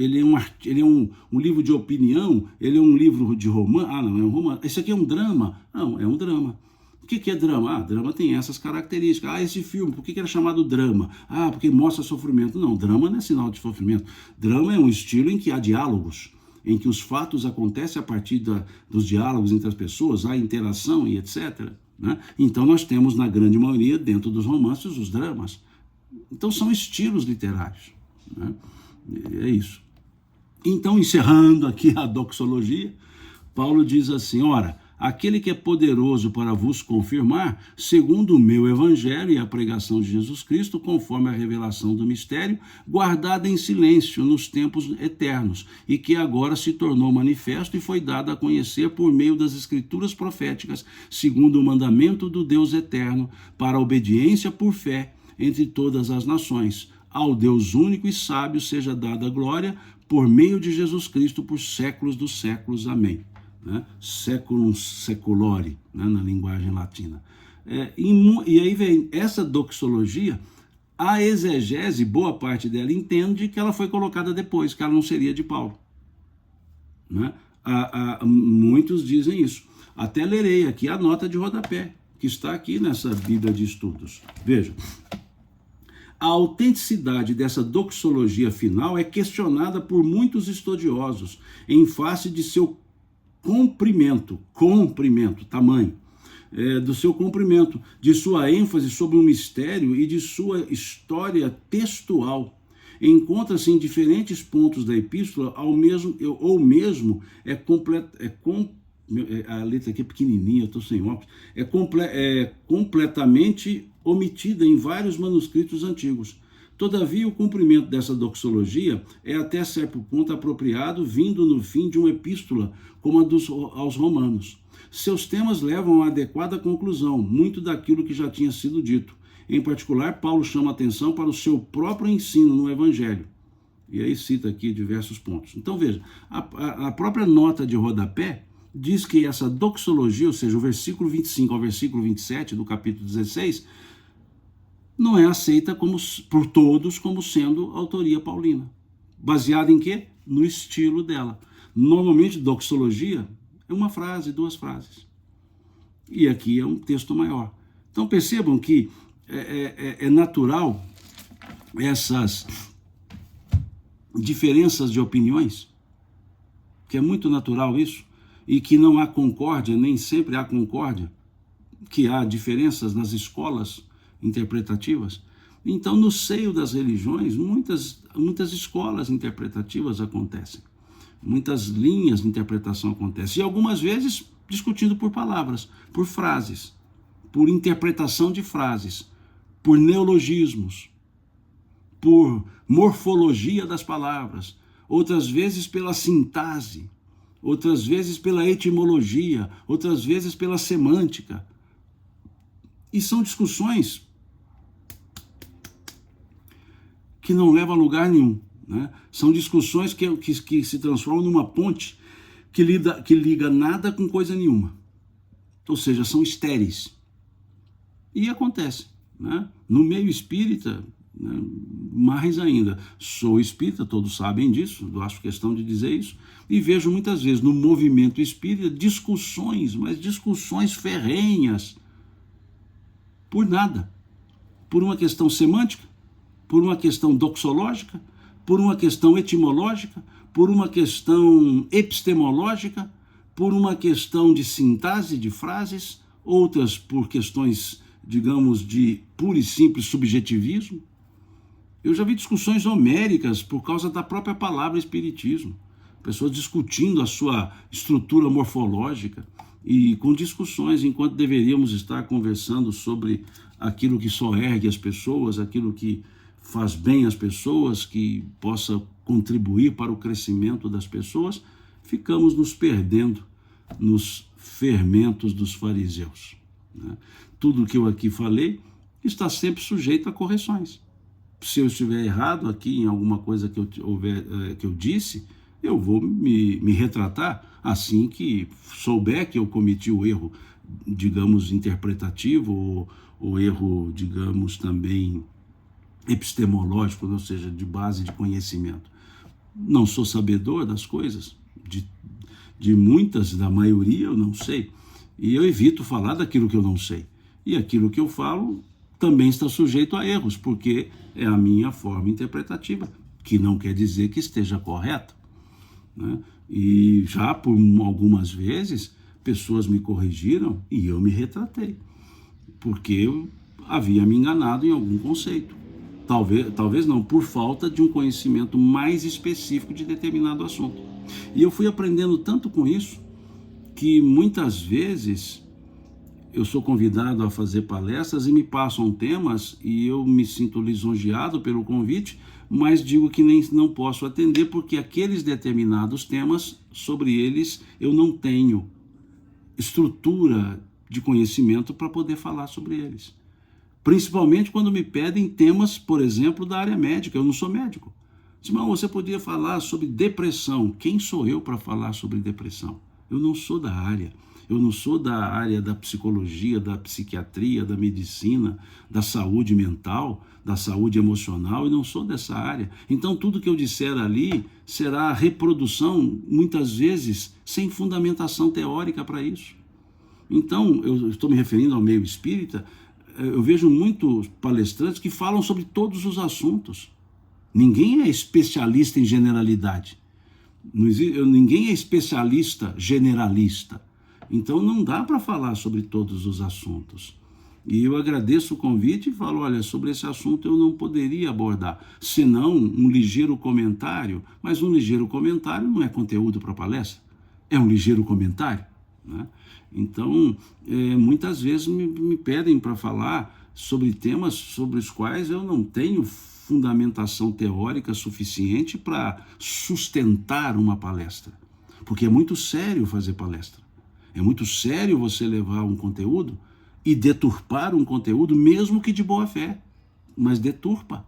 livro de opinião, ele é um livro de romance? Ah, não, é um romance. Esse aqui é um drama? Não, é um drama. O que é drama? Ah, drama tem essas características. Ah, esse filme, por que era chamado drama? Ah, porque mostra sofrimento. Não, drama não é sinal de sofrimento. Drama é um estilo em que há diálogos, em que os fatos acontecem a partir dos diálogos entre as pessoas, há interação e etc. Né? Então nós temos, na grande maioria, dentro dos romances, os dramas. Então são estilos literários. Né? É isso. Então, encerrando aqui a doxologia, Paulo diz assim, ora, aquele que é poderoso para vos confirmar, segundo o meu evangelho e a pregação de Jesus Cristo, conforme a revelação do mistério, guardada em silêncio nos tempos eternos, e que agora se tornou manifesto e foi dado a conhecer por meio das escrituras proféticas, segundo o mandamento do Deus eterno, para a obediência por fé entre todas as nações. Ao Deus único e sábio seja dada a glória por meio de Jesus Cristo por séculos dos séculos. Amém. Né? Seculum seculori, né? Na linguagem latina. E aí vem essa doxologia, a exegese, boa parte dela entende que ela foi colocada depois, que ela não seria de Paulo. Né? Muitos dizem isso. Até lerei aqui a nota de rodapé, que está aqui nessa Bíblia de Estudos. Veja. A autenticidade dessa doxologia final é questionada por muitos estudiosos em face de seu comprimento, tamanho, do seu comprimento, de sua ênfase sobre um mistério e de sua história textual. Encontra-se em diferentes pontos da epístola, ou mesmo a letra aqui é pequenininha, eu estou sem óculos, completamente omitida em vários manuscritos antigos. Todavia, o cumprimento dessa doxologia é até certo ponto apropriado, vindo no fim de uma epístola como a aos Romanos. Seus temas levam a adequada conclusão, muito daquilo que já tinha sido dito. Em particular, Paulo chama atenção para o seu próprio ensino no Evangelho. E aí cita aqui diversos pontos. Então veja, a própria nota de rodapé diz que essa doxologia, ou seja, o versículo 25 ao versículo 27 do capítulo 16, não é aceita por todos como sendo autoria paulina. Baseada em quê? No estilo dela. Normalmente, doxologia é uma frase, duas frases. E aqui é um texto maior. Então percebam que é natural essas diferenças de opiniões, que é muito natural isso, e que não há concórdia, nem sempre há concórdia, que há diferenças nas escolas interpretativas. Então, no seio das religiões, muitas escolas interpretativas acontecem, muitas linhas de interpretação acontecem, e algumas vezes discutindo por palavras, por frases, por interpretação de frases, por neologismos, por morfologia das palavras, outras vezes pela sintase, outras vezes pela etimologia, outras vezes pela semântica. E são discussões que não levam a lugar nenhum. Né? São discussões que se transformam numa ponte que liga nada com coisa nenhuma. Ou seja, são estéreis. E acontece. Né? No meio espírita, né? Mais ainda, sou espírita, todos sabem disso, eu acho questão de dizer isso, e vejo muitas vezes no movimento espírita discussões, mas discussões ferrenhas, por nada, por uma questão semântica, por uma questão doxológica, por uma questão etimológica, por uma questão epistemológica, por uma questão de sintase de frases, outras por questões, digamos, de puro e simples subjetivismo. Eu já vi discussões homéricas por causa da própria palavra espiritismo, pessoas discutindo a sua estrutura morfológica e com discussões, enquanto deveríamos estar conversando sobre aquilo que só ergue as pessoas, aquilo que faz bem às pessoas, que possa contribuir para o crescimento das pessoas, ficamos nos perdendo nos fermentos dos fariseus, né? Tudo que eu aqui falei está sempre sujeito a correções. Se eu estiver errado aqui em alguma coisa que eu disse, eu vou me retratar assim que souber que eu cometi o erro, digamos, interpretativo, ou erro, digamos, também epistemológico, ou seja, de base de conhecimento. Não sou sabedor das coisas, de muitas, da maioria eu não sei, e eu evito falar daquilo que eu não sei. E aquilo que eu falo também está sujeito a erros, porque é a minha forma interpretativa, que não quer dizer que esteja correta, né? E já por algumas vezes, pessoas me corrigiram e eu me retratei, porque eu havia me enganado em algum conceito. Talvez não, por falta de um conhecimento mais específico de determinado assunto. E eu fui aprendendo tanto com isso, que muitas vezes eu sou convidado a fazer palestras e me passam temas e eu me sinto lisonjeado pelo convite, mas digo que não posso atender porque aqueles determinados temas, sobre eles eu não tenho estrutura de conhecimento para poder falar sobre eles. Principalmente quando me pedem temas, por exemplo, da área médica. Eu não sou médico. Simão, você podia falar sobre depressão. Quem sou eu para falar sobre depressão? Eu não sou da área. Eu não sou da área da psicologia, da psiquiatria, da medicina, da saúde mental, da saúde emocional. Eu não sou dessa área. Então, tudo que eu disser ali será reprodução, muitas vezes, sem fundamentação teórica para isso. Então, eu estou me referindo ao meio espírita. Eu vejo muitos palestrantes que falam sobre todos os assuntos. Ninguém é especialista em generalidade. Ninguém é especialista generalista. Então não dá para falar sobre todos os assuntos. E eu agradeço o convite e falo, olha, sobre esse assunto eu não poderia abordar, senão um ligeiro comentário, mas um ligeiro comentário não é conteúdo para palestra, é um ligeiro comentário, né? Então, muitas vezes me pedem para falar sobre temas sobre os quais eu não tenho fundamentação teórica suficiente para sustentar uma palestra. Porque é muito sério fazer palestra. É muito sério você levar um conteúdo e deturpar um conteúdo, mesmo que de boa fé, mas deturpa.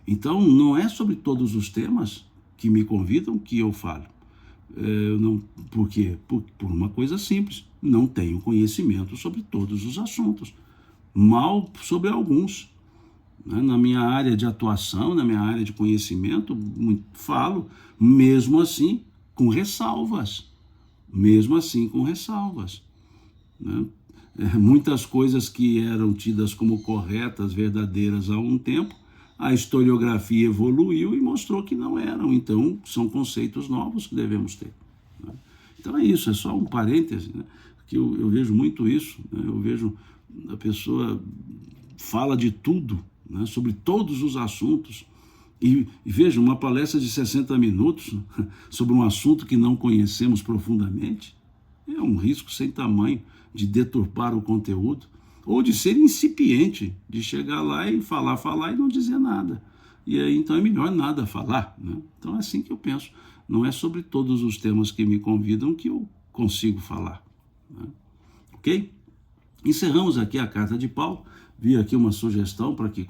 Então, não é sobre todos os temas que me convidam que eu falo. Por quê? Por uma coisa simples, não tenho conhecimento sobre todos os assuntos, mal sobre alguns. Na minha área de atuação, na minha área de conhecimento, falo, mesmo assim, com ressalvas. Mesmo assim, com ressalvas, né? Muitas coisas que eram tidas como corretas, verdadeiras há um tempo, a historiografia evoluiu e mostrou que não eram. Então, são conceitos novos que devemos ter, né? Então é isso, é só um parêntese, né? Que eu vejo muito isso, né? Eu vejo a pessoa fala de tudo, né? Sobre todos os assuntos. E veja, uma palestra de 60 minutos sobre um assunto que não conhecemos profundamente é um risco sem tamanho de deturpar o conteúdo ou de ser incipiente, de chegar lá e falar e não dizer nada. E aí, então, é melhor nada falar, né? Então, é assim que eu penso. Não é sobre todos os temas que me convidam que eu consigo falar, né? Ok? Encerramos aqui a carta de Paulo. Vi aqui uma sugestão para que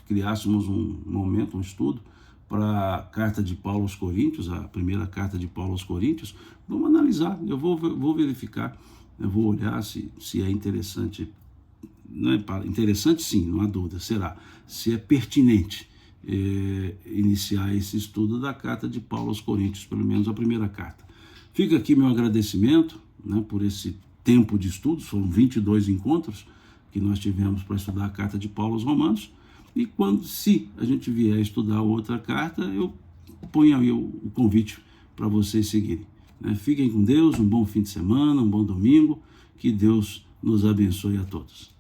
criássemos um momento, um estudo para a carta de Paulo aos Coríntios, a primeira carta de Paulo aos Coríntios. Vamos analisar, eu vou verificar, eu vou olhar se é interessante. Não é interessante, sim, não há dúvida, será. Se é pertinente iniciar esse estudo da carta de Paulo aos Coríntios, pelo menos a primeira carta. Fica aqui meu agradecimento, né, por esse tempo de estudos, foram 22 encontros que nós tivemos para estudar a carta de Paulo aos Romanos. E se a gente vier estudar outra carta, eu ponho aí o convite para vocês seguirem, né? Fiquem com Deus, um bom fim de semana, um bom domingo, que Deus nos abençoe a todos.